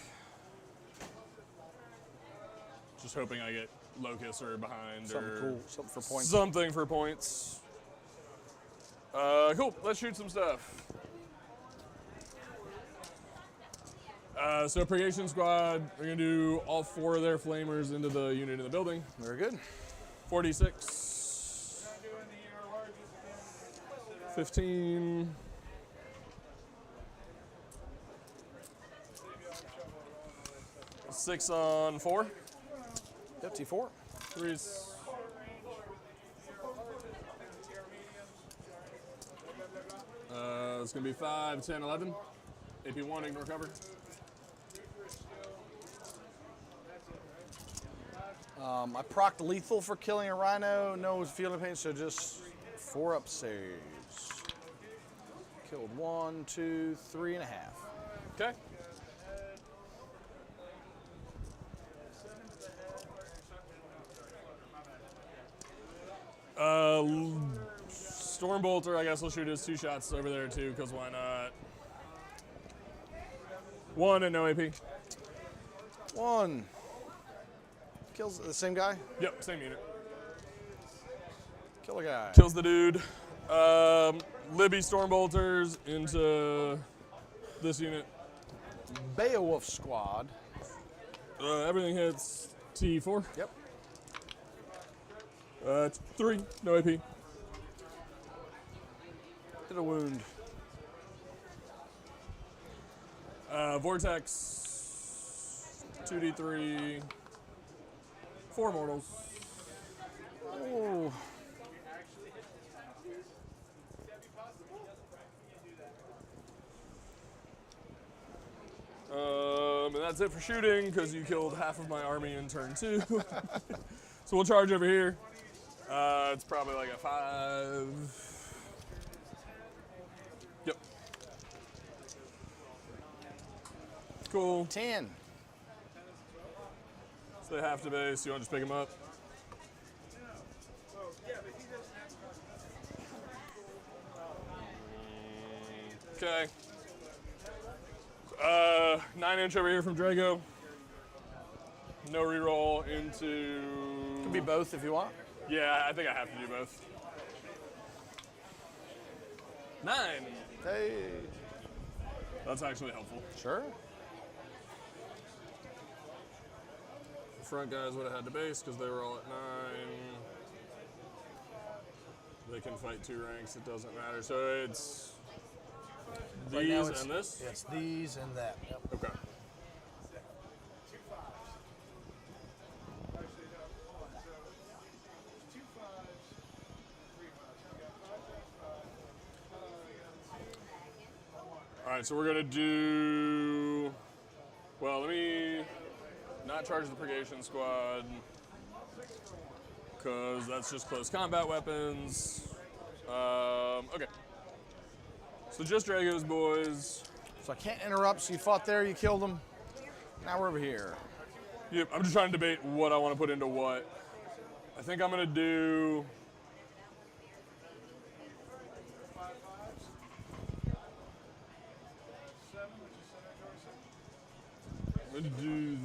Just hoping I get Locust or behind Something or cool, something for points. something for points. Cool, let's shoot some stuff. So Purgation Squad, we're gonna do all 4 of their flamers into the unit in the building. Very good. 46. 15. Six on 4. Yep, T4. 3s. It's gonna be 5, 10, 11. AP1, ignore cover. I procced lethal for killing a rhino. No feeling pain, so just 4 up saves. Killed 1, 2, 3.5. Okay. Stormbolter, I guess I'll shoot his 2 shots over there too, because why not? 1 and no AP. 1. Kills the same guy? Yep, same unit. Kill a guy. Kills the dude. Libby Stormbolters into this unit. Beowulf squad. Everything hits T4. Yep. 3, no AP. Did a wound. Vortex, 2d3, 4 mortals. Oh. And that's it for shooting, because you killed half of my army in turn 2. So we'll charge over here. It's probably like a 5. Yep. Cool. 10. So they have to base. You want to just pick them up? Okay. 9-inch over here from Drago. No reroll into. Could be both if you want. Yeah, I think I have to do both. 9. Hey. That's actually helpful. Sure. The front guys would have had to base because they were all at 9. They can fight 2 ranks, it doesn't matter. So it's Right now these it's- and this? Yes, these and that. Yep. Okay. right, so we're gonna do. Well, let me not charge the purgation squad because that's just close combat weapons. Okay. So just Dragos, boys. So I can't interrupt. So you fought there, you killed them. Now we're over here. Yep, I'm just trying to debate what I want to put into what. I think I'm gonna do. I'm gonna do.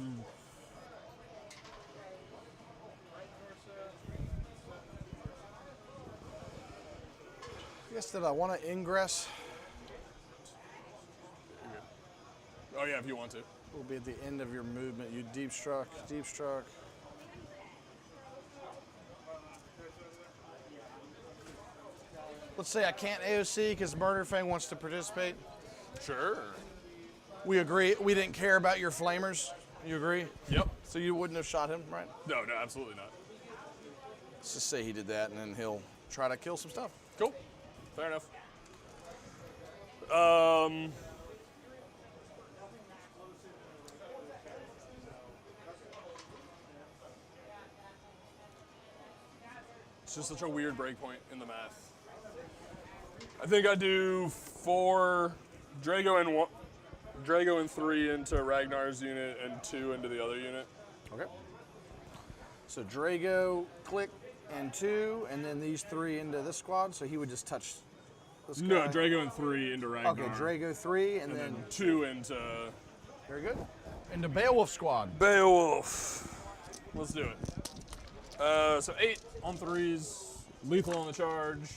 I guess that I want to ingress. Oh yeah, if you want to. Will be at the end of your movement. You deep struck, deep struck. Let's say I can't AOC because Murder Fang wants to participate. Sure. We agree. We didn't care about your flamers. You agree? Yep. So you wouldn't have shot him, right? No, absolutely not. Let's just say he did that, and then he'll try to kill some stuff. Cool. Fair enough. It's just such a weird breakpoint in the math. I think I do 4 Drago and 3 into Ragnar's unit and 2 into the other unit. Okay. So Drago, click, and 2, and then these 3 into this squad. So he would just touch this guy. No, Drago and 3 into Ragnar. Okay, Drago 3, and then 2 into very good. Into Beowulf squad. Beowulf. Let's do it. So 8 on 3s, lethal on the charge.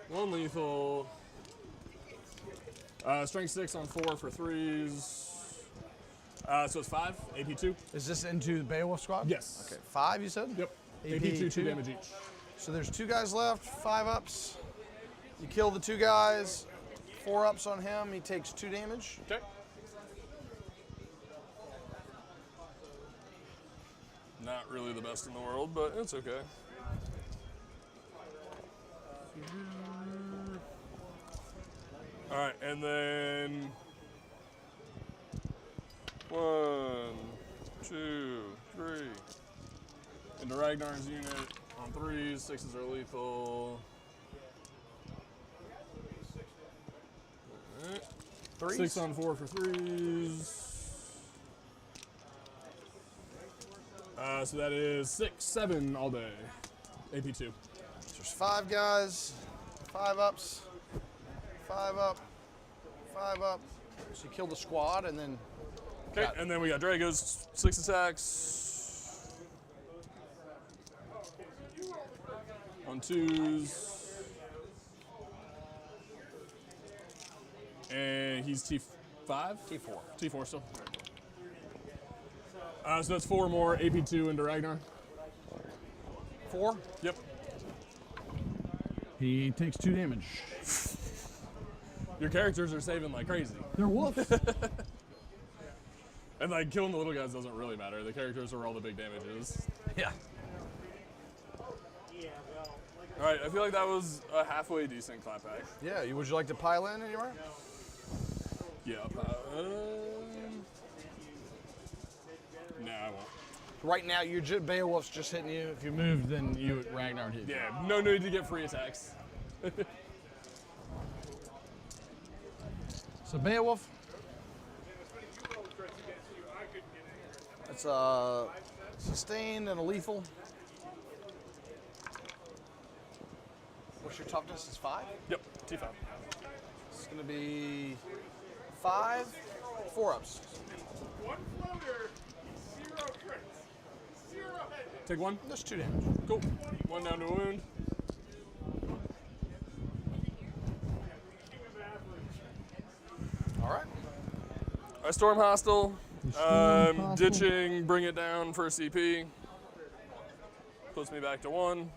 1 lethal. Strength 6 on 4 for 3s. So it's 5, AP 2. Is this into the Beowulf squad? Yes. Okay, 5 you said? Yep. AP 2 damage each. So there's 2 guys left, 5 ups. You kill the 2 guys, 4 ups on him, he takes 2 damage. Okay. Not really the best in the world, but it's okay. All right, and then 1, 2, 3. Into Ragnar's unit on 3s, 6s are lethal. All right. 3s? 6 on 4 for 3s. So that is 6, 7 all day. AP 2. So there's 5 guys, 5 ups, 5 up, 5 up. So you kill the squad and then. Okay, and then we got Dragos, 6 attacks. On 2s. And he's T5? T4. T4 still. So that's 4 more AP 2 into Ragnar. 4? Yep. He takes 2 damage. Your characters are saving like crazy. They're wolves. And like killing the little guys doesn't really matter. The characters are where all the big damage is. Yeah. All right, I feel like that was a halfway decent clapback. Yeah, would you like to pile in anywhere? Yeah. No, I won't. Right now, Beowulf's just hitting you. If you moved, then you Ragnar would hit you. Yeah, no need to get free attacks. So Beowulf. It's a sustained and a lethal. What's your toughness? Is 5? Yep, T5. It's going to be 5, 4 ups. 1 floater, 0 crits, 0 head. Take 1. Just 2 damage. Cool. 1 down to a wound. All right. I storm hostile. Ditching, bring it down for a CP. Puts me back to 1.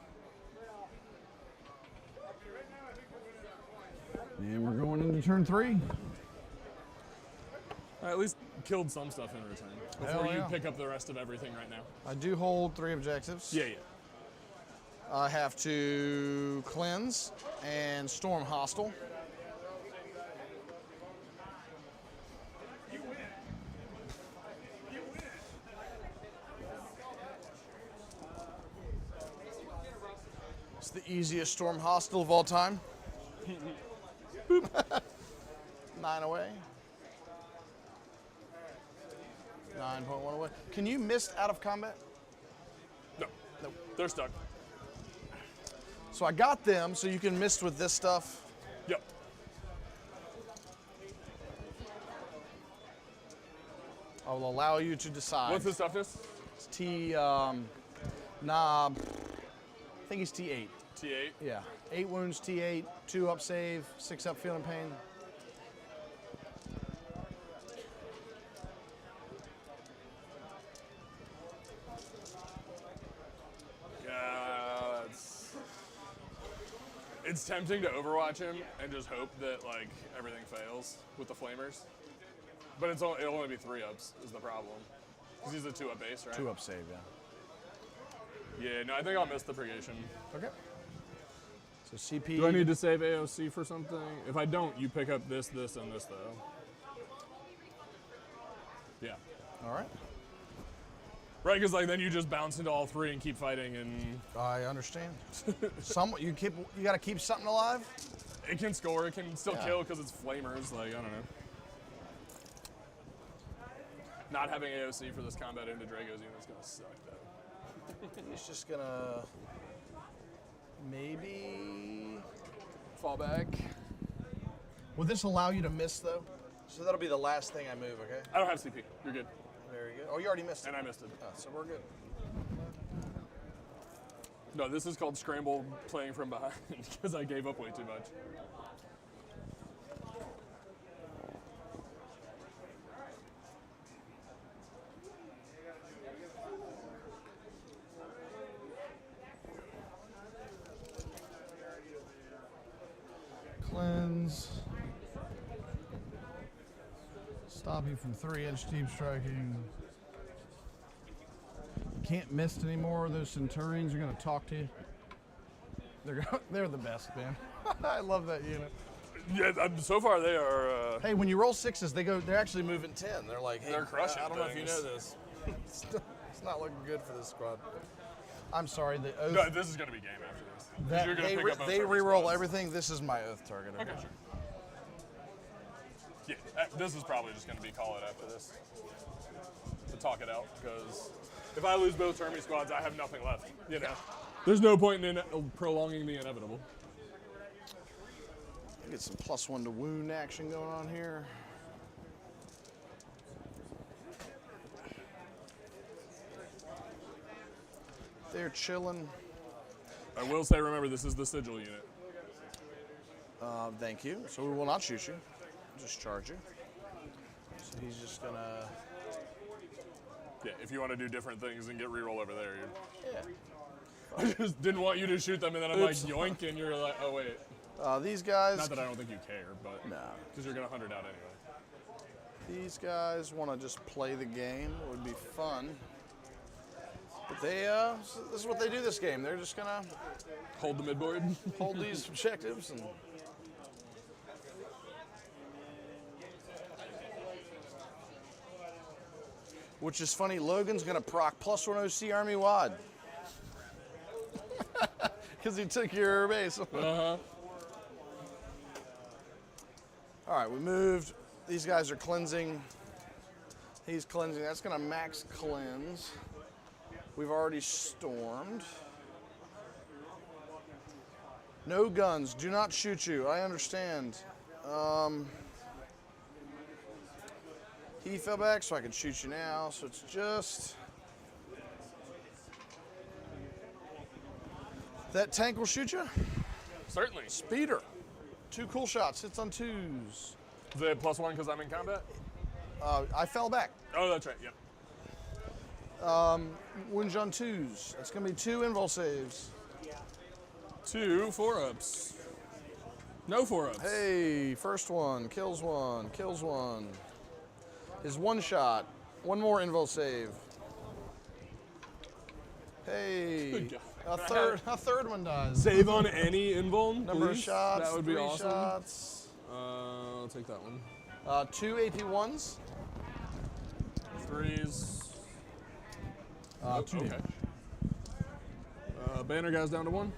And we're going into turn 3. I at least killed some stuff in return before Hell you yeah. pick up the rest of everything right now. I do hold 3 objectives. Yeah. I have to cleanse and storm hostile. The easiest storm hostile of all time. 9 away. 9.1 away. Can you mist out of combat? No. Nope. They're stuck. So I got them, so you can mist with this stuff. Yep. I will allow you to decide. What's his toughness? It's T, nah, I think he's T8. T8. Yeah, 8 wounds, T8, 2 up save, 6 up feeling pain. Yeah, it's tempting to Overwatch him and just hope that like everything fails with the flamers. But it'll only be 3 ups is the problem. Because he's a 2 up base, right? 2 up save, yeah. Yeah, no, I think I'll miss the purgation. Okay. So CP. Do I need to save AOC for something? If I don't, you pick up this, this, and this though. Yeah. All right. Right, because like then you just bounce into all 3 and keep fighting, and I understand. You got to keep something alive. it can score. It can still Yeah. kill because it's flamers. Like I don't know. Not having AOC for this combat into Drago's unit is gonna suck though. He's just gonna maybe Fall back. Will this allow you to miss though? So that'll be the last thing I move, okay? I don't have CP. You're good. Very good. Oh, you already missed it. And I missed it. Oh, so we're good. No, this is called scramble playing from behind because I gave up way too much. Cleanse. Stop you from 3-inch deep striking. Can't mist anymore. Those Centurions are going to talk to you. They're the best, man. I love that unit. Yeah, so far they are. Hey, when you roll 6s, they're actually moving 10. They're like, hey, They're crushing I don't know if you things. know this. It's not looking good for this squad. I'm sorry, the oath. No, this is gonna be game after this. 'Cause That, you're gonna they pick up most they of these reroll squads. everything. This is my oath target. Okay, sure. Yeah, this is probably just gonna be call it after this. To talk it out, because if I lose both Termi squads, I have nothing left. You know, there's no point in prolonging the inevitable. Get some +1 to wound action going on here. They're chilling. I will say, remember, this is the sigil unit. Thank you. So we will not shoot you. We'll just charge you. So he's just gonna. Yeah, if you want to do different things and get reroll over there, Yeah. I just didn't want you to shoot them, and then I'm Oops. like yoink, and you're like, oh wait. These guys. Not that I don't think you care, but No. because you're gonna hunt it out anyway. These guys want to just play the game. It would be fun. But they, this is what they do this game. They're just gonna Hold the midboard. hold these objectives and. Which is funny, Logan's gonna proc +1 OC Army Wad. Because he took your base. Uh-huh. All right, we moved. These guys are cleansing. He's cleansing. That's gonna max cleanse. We've already stormed. No guns. Do not shoot you. I understand. He fell back, so I can shoot you now. So it's just that tank will shoot you. Certainly. Speeder. 2 cool shots. Hits on 2s. Is it +1 because I'm in combat? I fell back. Oh, that's right. Yep. Wounds on 2s. That's gonna be 2 invul saves. 2 4-ups. No 4-ups. Hey, first one, kills 1, kills 1. His 1 shot. 1 more invul save. Hey, Good job. a third one dies. Save on any invuln, Number of please? shots. That would be 3 awesome. shots. I'll take that one. 2 AP1s. 3s. 2 okay. damage. Banner guys down to 1.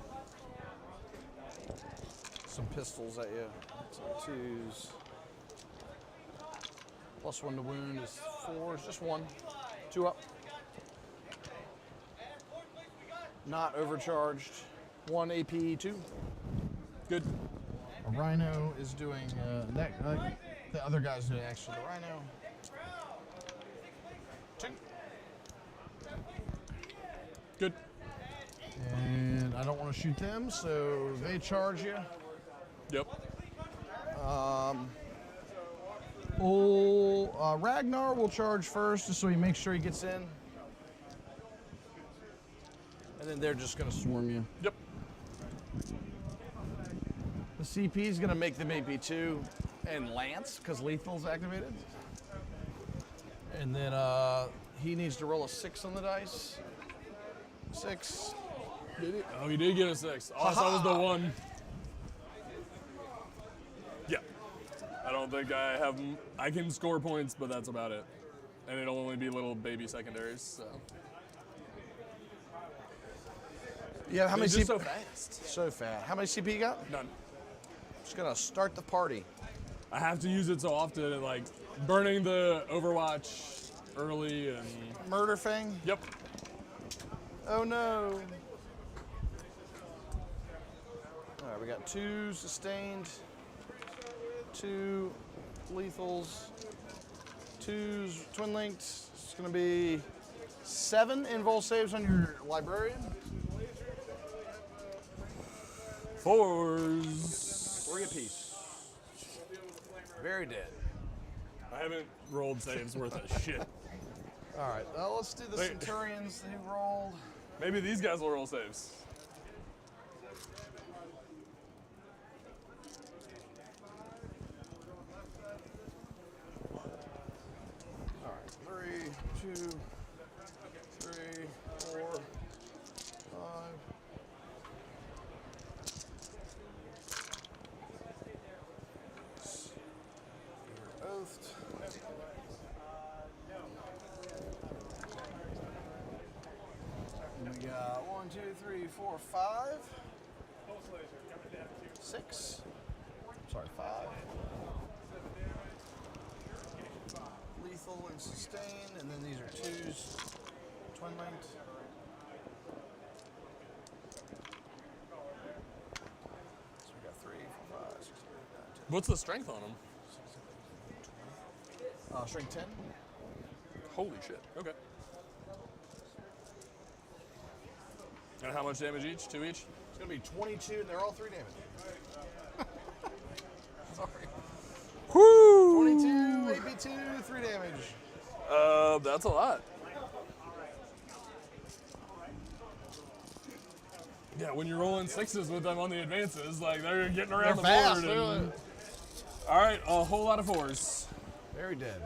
some pistols at you. Some 2s. +1 to wound is 4s, just 1. 2 up. Not overcharged. 1 AP, 2. Good. A rhino is doing the other guy's doing actually the rhino. 2. Good. And I don't want to shoot them, so they charge you. Yep. Ragnar will charge first, just so he makes sure he gets in. And then they're just going to swarm you. Yep. The CP is going to make them AP2 and Lance, because lethal's activated. And then he needs to roll a 6 on the dice. 6. Did he? Oh, he did get a 6. Oh, that was the 1. Yeah. I don't think I have. I can score points, but that's about it. And it'll only be little baby secondaries. So. Yeah, how many It's just CP? so fast. So fast. How many CP you got? None. Just gonna start the party. I have to use it so often, and like burning the Overwatch early and. Murder Fang. Yep. Oh no. All right, we got 2 sustained, 2 lethals, 2s twin linked. It's gonna be 7 invul saves on your librarian. 4s. 3 apiece. Very dead. I haven't rolled saves worth a shit. All right, let's do the Wait. Centurions who rolled. Maybe these guys will roll saves. All right, 3, 2, 3, 4, 5. Oathed. And we got 1, 2, 3, 4, 5. 6. Sorry, 5. Lethal and sustain, and then these are 2s. Twin linked. So we got 3, 4, 5, 6, 7, 8, 9, 10. What's the strength on them? Strength 10. Holy shit. Okay. And how much damage each? 2 each? It's gonna be 22, and they're all 3 damage. Sorry. Whoo! 22, AP2, 3 damage. That's a lot. Yeah, when you're rolling 6s with them on the advances, like they're getting around the fast, board. And... All right, a whole lot of 4s. Very dead.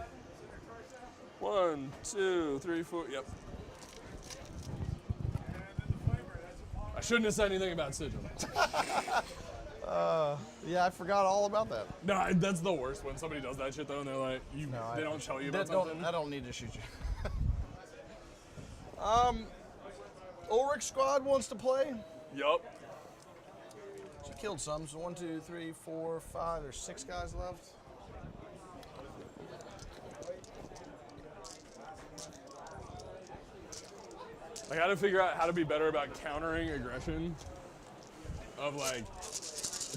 1, 2, 3, 4. Yep. I shouldn't have said anything about sigil. Yeah, I forgot all about that. No, that's the worst when somebody does that shit though, and they're like, they don't tell you about something. I don't need to shoot you. Ulrich squad wants to play. Yup. She killed some, so 1, 2, 3, 4, 5. There's 6 guys left. I gotta figure out how to be better about countering aggression. Of like,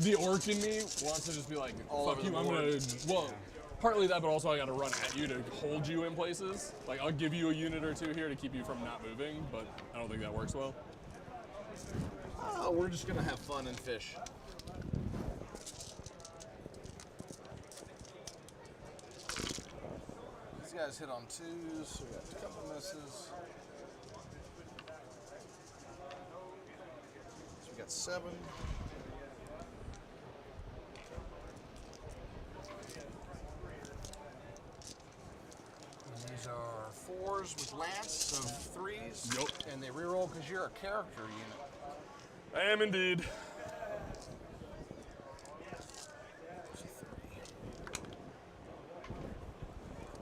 the orc in me wants to just be like, All fuck over you, the I'm board. gonna, well, partly that, but also I gotta run at you to hold you in places. Like, I'll give you a unit or 2 here to keep you from not moving, but I don't think that works well. Oh, we're just gonna have fun and fish. These guys hit on 2s, so we got a couple misses. So we got 7. And these are 4s with Lance, so 3s. Yup. And they reroll because you're a character unit. I am indeed.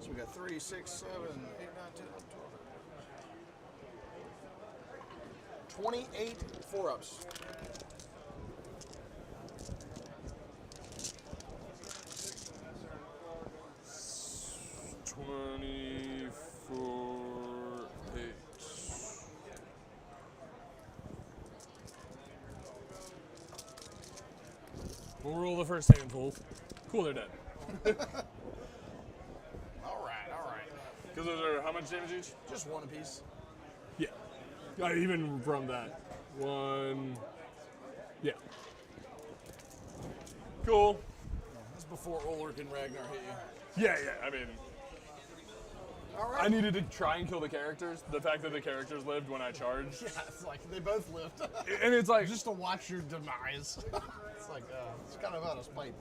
So we got 3, 6, 7, 8, 9, 10, 11, 12. 28 4-ups. We'll roll the first handful. Cool, they're dead. All right. Because those are how much damage each? Just one apiece. Yeah. Even from that. One. Yeah. Cool. That's before Ulrich and Ragnar hit you. Yeah. I mean, All right. I needed to try and kill the characters. The fact that the characters lived when I charged. Yeah, it's like they both lived. And it's like, Just to watch your demise. It's like, it's kind of out of spite.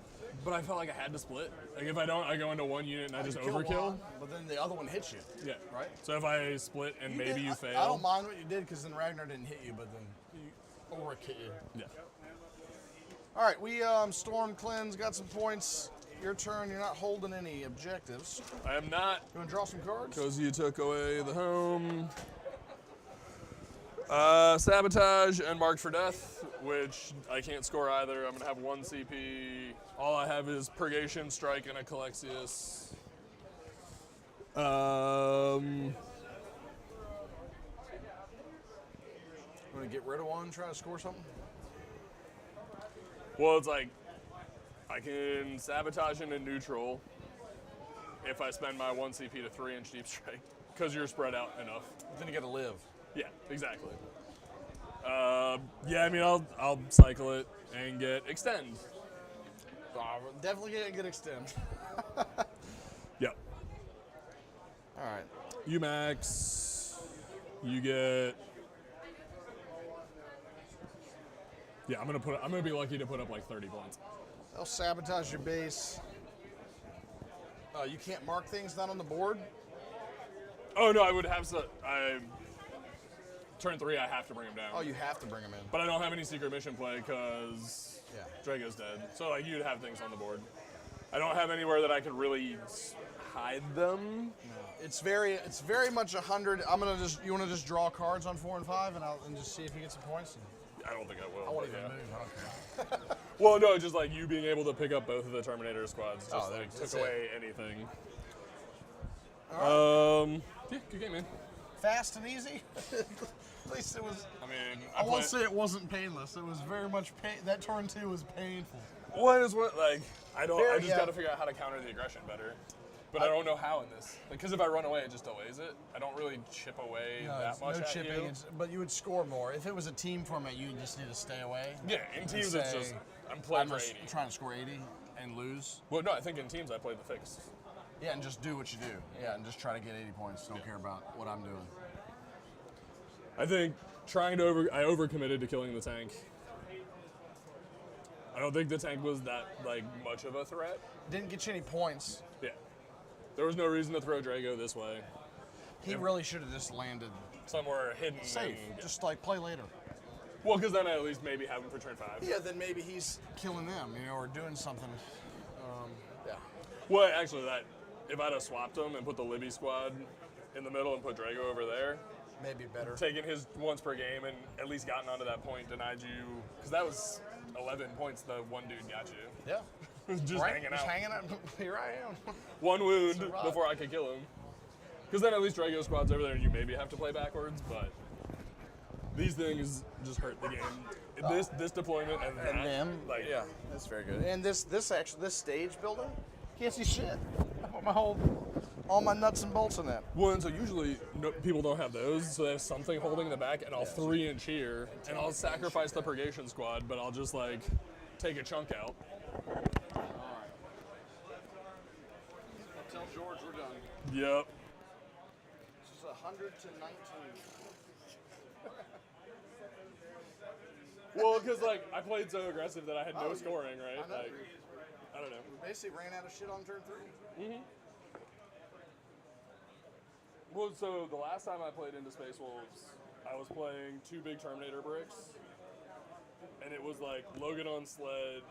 but I felt like I had to split. Like if I don't, I go into one unit and I just You kill overkill. one, but then the other one hits you. Yeah. Right? So if I split and maybe you fail. I don't mind what you did because then Ragnar didn't hit you, but then Ulrich hit you. Yeah. All right, we stormed cleanse, got some points. Your turn. You're not holding any objectives. I am not, You want to draw some cards? because you took away the home. Sabotage and Marked for Death, which I can't score either. I'm going to have 1 CP. All I have is Purgation, Strike, and a Calexius. You want to get rid of one, try to score something? Well, it's like, I can Sabotage into neutral if I spend my 1 CP to 3-inch Deep Strike, because you're spread out enough. Then you got to live. Yeah, exactly. Yeah, I mean, I'll cycle it and get Extend. Definitely get extend. Yep. All right. You max. You get. Yeah, I'm gonna be lucky to put up like 30 points. They'll sabotage your base. You can't mark things not on the board. Oh no, I would have turn 3. I have to bring him down. Oh, you have to bring them in. But I don't have any secret mission play because Yeah. Drago's dead. So like you'd have things on the board. I don't have anywhere that I could really hide them. It's very much 100. You want to just draw cards on 4 and 5, and just see if you get some points. I don't think I will. I won't but even yeah. move. I don't care. Well, no, just like you being able to pick up both of the Terminator squads just Oh, like that's took it. away anything. All Yeah, good game, man. Fast and easy. At least it was. I mean, I won't say it wasn't painless. It was very much that turn 2 was painful. What is what like I don't. I just yeah. got to figure out how to counter the aggression better. But I don't know how in this. Because if I run away, it just delays it. I don't really chip away that much no at chipping, you. but you would score more. If it was a team format, you just need to stay away. Yeah, in teams say, it's just I'm playing for 80. trying to score 80 and lose. Well, no, I think in teams I play the fix. Yeah, and just do what you do. Yeah, and just try to get 80 points. Don't care about what I'm doing. I think I overcommitted to killing the tank. I don't think the tank was that like much of a threat. Didn't get you any points. Yeah. There was no reason to throw Drago this way. He really should have just landed Somewhere hidden. safe. and- Just like play later. Well, because then I at least maybe have him for turn 5. Yeah, then maybe he's killing them, or doing something. Yeah. Well, actually, if I'd have swapped him and put the Libby squad in the middle and put Drago over there, Maybe better. taken his once per game and at least gotten onto that point, denied you, because that was 11 points the one dude got you. Yeah. Just hanging Just out. hanging out. Here I am. One wound Survive. before I could kill him. Because then at least Drago squad's over there and you maybe have to play backwards, but these things just hurt the game. This deployment and that, And them. like, Yeah, that's very good. And this stage building, can't see shit. I put all my nuts and bolts in that. One, so usually people don't have those, so they have something holding the back, and I'll 3-inch here, and I'll sacrifice the Purgation squad, but I'll just like take a chunk out. Tell George we're done. Yep. This is 100 to 19. Well, because like I played so aggressive that I had no Oh, scoring, right? I know. Like, I don't know. We basically ran out of shit on turn 3. Well, so the last time I played into Space Wolves, I was playing 2 big Terminator bricks, and it was like Logan on sled.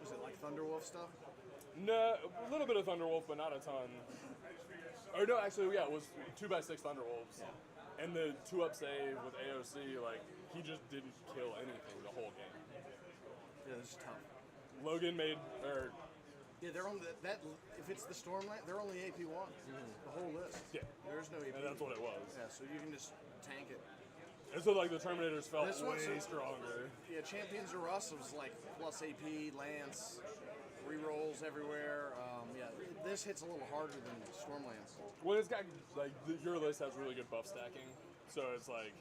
Was it like Thunderwolf stuff? No, a little bit of Thunderwolf, but not a ton. Or no, actually, yeah, it was 2x6 Thunderwolves. And the 2-up save with AOC, like, he just didn't kill anything the whole game. Yeah, this is tough. Logan made, or, Yeah, they're on that. If it's the Stormlight, they're only AP 1. The whole list. yeah, There's no AP. and that's what it was. Yeah, so you can just tank it. And so like the Terminators felt This one's way a- stronger. Yeah, Champions of Rust was like plus AP, Lance, rerolls everywhere. Yeah, this hits a little harder than Stormlands. Well, it's got like your list has really good buff stacking, so it's like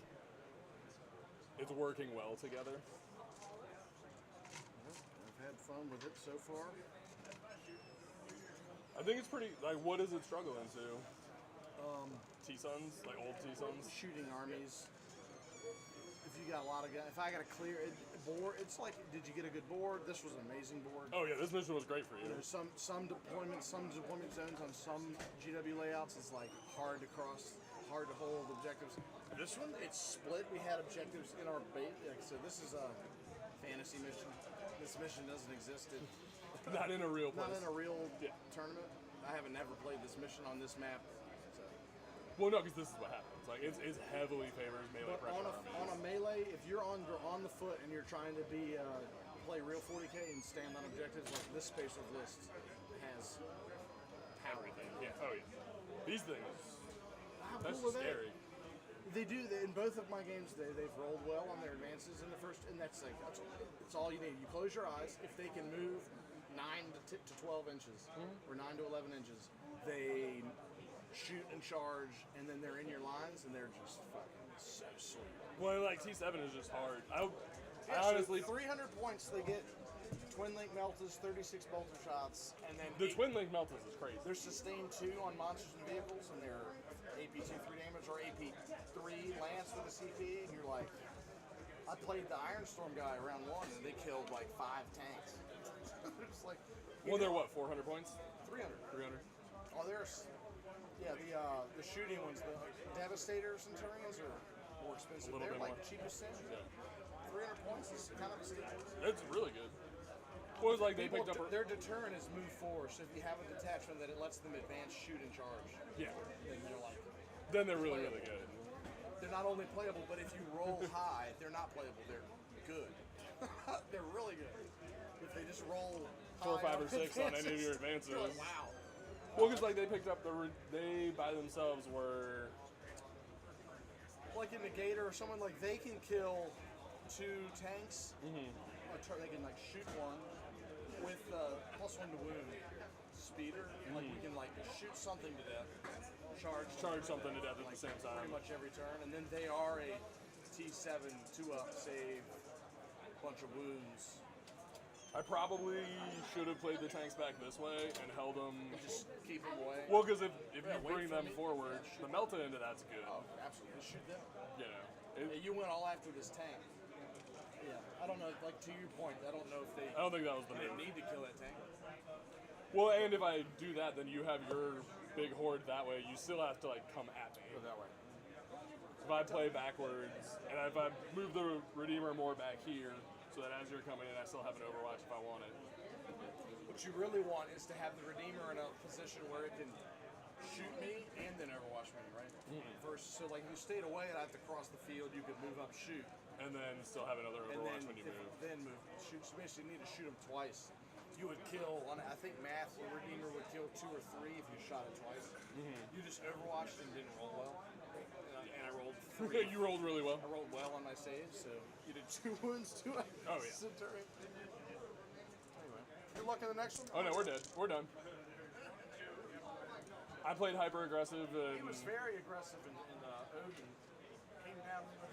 it's working well together. I've had fun with it so far. I think it's pretty like what does it struggle into? T-Suns, like old T-Suns. Shooting armies. If you got a lot of guys, if I got a clear board, it's like, did you get a good board? This was an amazing board. Oh yeah, this mission was great for you. There's some deployment zones on some GW layouts is like hard to cross, hard to hold objectives. This one, it's split. We had objectives in our base. Like, so this is a fantasy mission. This mission doesn't exist in, Not in a real place. not in a real Yeah. tournament. I haven't never played this mission on this map. So. Well, no, because this is what happens. Like it's heavily favors melee But pressure. on a melee, if you're on the foot and you're trying to play real 40k and stand on objectives, like this spacer list has power. Everything. Yeah. Oh yeah. These things. How That's cool are they? scary. They do. In both of my games, they've rolled well on their advances in the first, and that's it's all you need. You close your eyes. If they can move 9 to 12 inches or 9 to 11 inches, they shoot and charge, and then they're in your lines, and they're just fucking so sweet. Well, like T7 is just hard. I Yeah, so honestly 300 points they get. Twin link meltas, 36 bolter shots, and then the twin link meltas is crazy. They're sustained 2 on monsters and vehicles, and they're AP 2-3 damage or AP 3 lance with a CP, and you're like, I played the Ironstorm guy round 1, and they killed like 5 tanks. It's like, Well, they're what 400 points? 300. 300. Oh, there's, yeah, the shooting ones, the Devastator Centurions are more expensive. A little They're bit like more. cheapest thing. Yeah. 300 points is kind of a steal. It's really good. Well, it's like they People, picked up. their deterrent is move forward, so if you have a detachment that it lets them advance, shoot, and charge, Yeah. then you're like, Then they're really really good. they're not only playable, but if you roll high, they're not playable. They're good. They're really good. If they just roll 4, high 5, or 6 on any of your advances. you're like, wow. Well, because like they picked up they by themselves were. Like in the Gator or someone like they can kill 2 tanks. They can like shoot one with +1 to wound speeder. Like we can like shoot something to death, charge Something to death at the same time. pretty much every turn, and then they are a T7 2-up save, bunch of wounds. I probably should have played the tanks back this way and held them. Just keep them away. Well, because if Yeah, you wait bring for them me. forward, the melta into that's good. Oh, absolutely. Shoot them. You know. Yeah, you went all after this tank. Yeah, I don't know. Like to your point, I don't know if they I don't think that was the didn't move. need to kill that tank. Well, and if I do that, then you have your big horde that way. You still have to like come at me. Go that way. If I play backwards, and if I move the Redeemer more back here, so that as you're coming in, I still have an Overwatch if I want it. What you really want is to have the Redeemer in a position where it can shoot me and then Overwatch me, right? Versus, so like if you stayed away and I have to cross the field, you could move up, shoot, And then still have another and Overwatch then when you move. then move. Shoot. So basically, you need to shoot them twice. You would kill on. I think math, the Redeemer would kill 2 or 3 if you shot it twice. You just Overwatched and didn't roll well, and I rolled 3. You rolled really well. I rolled well on my saves, so you did 2 wounds to a Oh, yeah. Centurion. Anyway, good luck in the next one. Oh no, we're dead. We're done. I played hyper aggressive He and was very aggressive in Odin. Came down and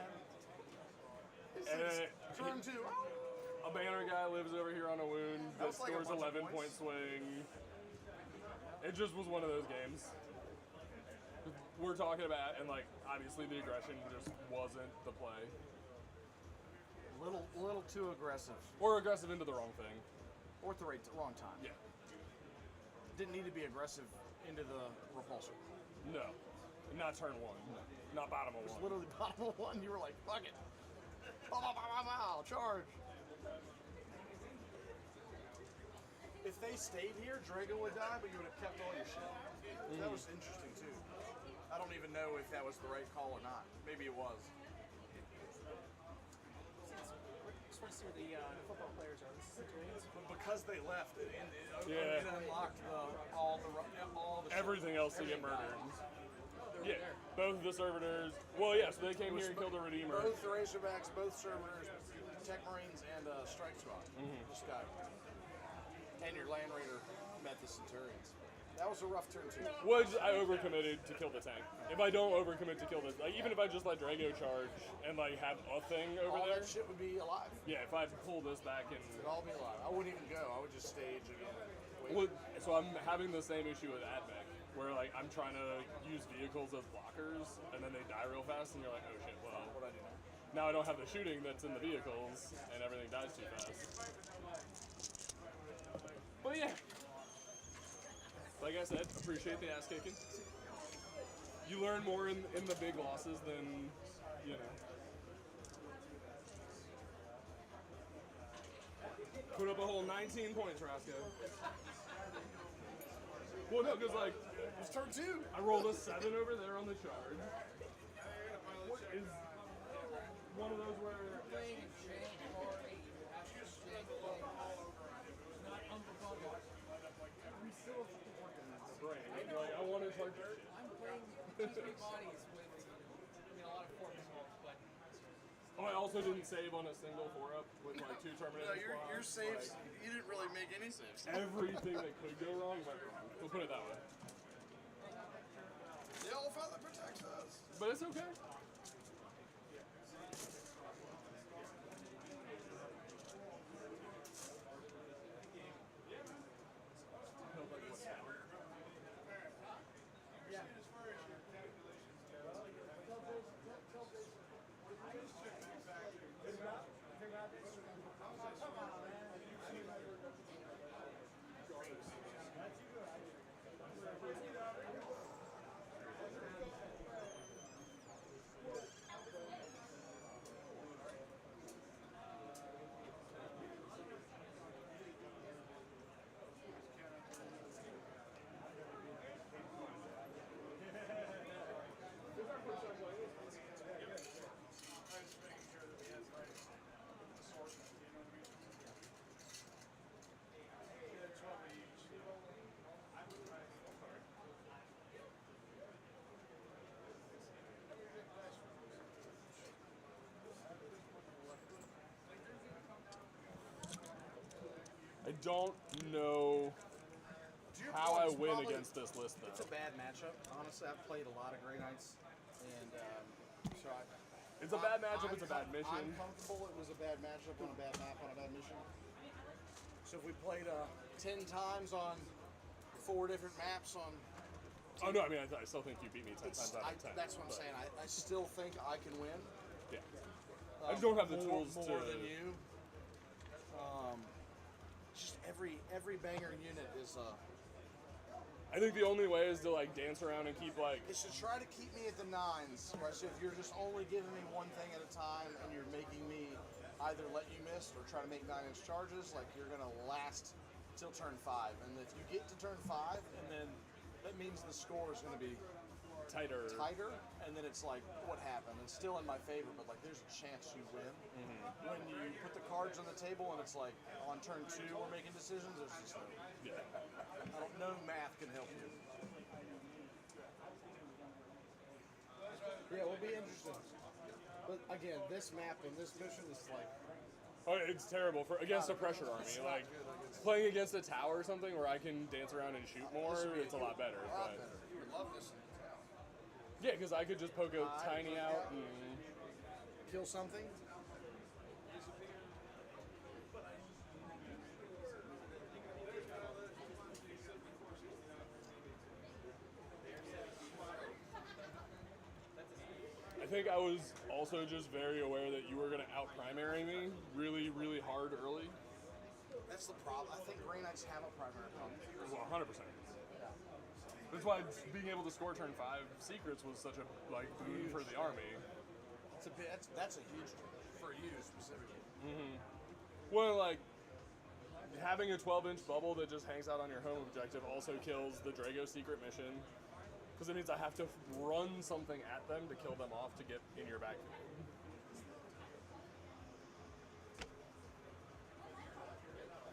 had turn 2. Oh. a banner guy lives over here on a wound that was like a scores bunch of 11 point points. swing. It just was one of those games. We're talking about, and like obviously the aggression just wasn't the play, Little too aggressive, or aggressive into the wrong thing. or at the wrong time. Yeah. Didn't need to be aggressive into the repulsor. No. Not turn 1. Not bottom of 1. Literally bottom of 1. You were like, fuck it. Wow, charge. If they stayed here, Drago would die, but you would have kept all your shit. That was interesting too. I don't even know if that was the right call or not. Maybe it was. Just want to see where the football players are. This is Centurions. But because they left, it Yeah. unlocked all the Everything else to get everything died. murdered. Oh, they're Yeah. over there. Both of the servitors. Well, yeah, so they came here and killed a Redeemer. Both the Razorbacks, both Servitors, Tech Marines, and Strike Squad. This guy. And your Land Raider met the Centurions. That was a rough turn, too. I overcommitted to kill the tank. If I don't overcommit to kill this, like even if I just let Drago charge and like have a thing over All there, that shit would be alive. yeah, if I pull this back and It'd all be alive. I wouldn't even go. I would just stage again. Wait. well, so I'm having the same issue with AdMech, where like I'm trying to use vehicles as blockers and then they die real fast and you're like, oh shit, well, What do I do now? now I don't have the shooting that's in the vehicles and everything dies too fast. But yeah, like I said, appreciate the ass kicking. You learn more in the big losses than, you know. Put up a whole 19 points, Roscoe. Well, no, because like, It's turn 2. I rolled a 7 over there on the charge. What is one of those where we still have to work on the brain. Like, I want to charge shit. I'm playing two-speed bodies with a lot of forks, but Oh, I also didn't save on a single 4-up with like 2 Terminator squads. Your saves, Like, you didn't really make any saves. everything that could go wrong went wrong. We'll put it that way. The elephant that protects us. But it's okay. I don't know how I win against this list, It's a though. bad matchup. Honestly, I've played a lot of Grey Knights, and so It's a bad matchup, it's a bad I'm mission. comfortable it was a bad matchup on a bad map on a bad mission. So if we played 10 times on 4 different maps on... Oh, no, I mean, I still think you beat me 10 times out of 10. That's what I'm but, saying. I still think I can win. Yeah. I just don't have the more, tools more to... than you. Just every banger unit is I think the only way is to, like, dance around and keep, like... is to try to keep me at the 9s. Right? So if you're just only giving me one thing at a time and you're making me either let you miss or try to make 9-inch charges, like you're gonna last till turn 5. And if you get to turn 5, and then that means the score is gonna be tighter. and then it's like, what happened? It's still in my favor, but like there's a chance you win. When you put the cards on the table and it's like on turn 2 we're making decisions, there's just Yeah. no math can help you. Yeah, it will be interesting. But again, this map and this mission is like, Oh, it's terrible for against a pressure army. Like, playing against a tower or something where I can dance around and shoot more, it's a lot better. But You would love this in the town. yeah, because I could just poke a tiny out and... kill something. I think I was also just very aware that you were going to out-primary me really, really hard early. That's the problem. I think Grey Knights have a primary problem. Well, 100%. That's why being able to score turn 5 secrets was such a like boon for the army. It's a bit, that's a huge for you specifically. Well, like, having a 12-inch bubble that just hangs out on your home objective also kills the Drago secret mission. Because it means I have to run something at them to kill them off to get in your backfield.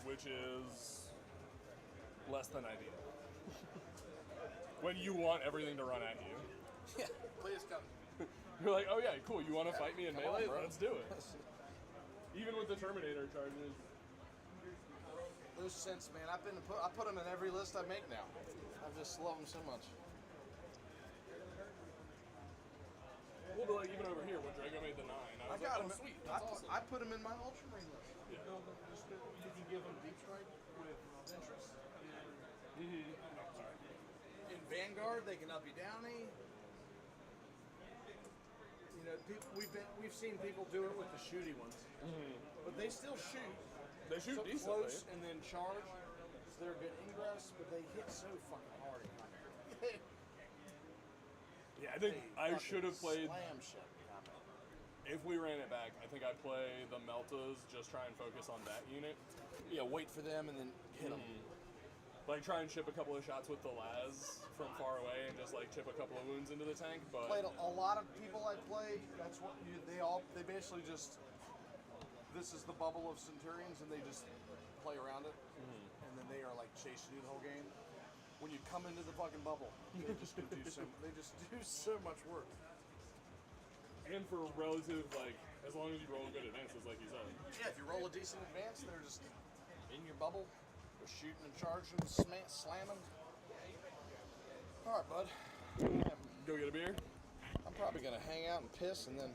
Which is less than ideal. When you want everything to run at you. Yeah, please. You're like, oh yeah, cool. You want to fight me in come melee? on, bro. Let's do it. Even with the Terminator charges. Those sense, man. I put them in every list I make now. I just love them so much. Well, but like even over here, when Drago made the 9, I was got like, oh 'em. sweet, that's awesome. I put them in my Ultramarine list. Yeah. Did you give them Deep Strike with Ventress? Sorry. In Vanguard, they can up you downy. You know, we've seen people do it with the shooty ones, but they still shoot. They shoot So decently. close and then charge. So they're good ingress, but they hit so fucking hard. Yeah, I think I should have played. Slam shit. If we ran it back, I think I'd play the Meltas, just try and focus on that unit. Yeah, wait for them and then hit them. Like try and chip a couple of shots with the Laz from far away and just like chip a couple of wounds into the tank. But Played a lot of people I play. That's what they basically just. This is the bubble of Centurions, and they just play around it, and then they are like chasing you the whole game. When you come into the fucking bubble, they just do so much work. and for relative like as long as you roll good advances, like you said. Yeah, if you roll a decent advance, they're just in your bubble. They're shooting and charging, slamming. All right, bud. Go get a beer. I'm probably gonna hang out and piss and then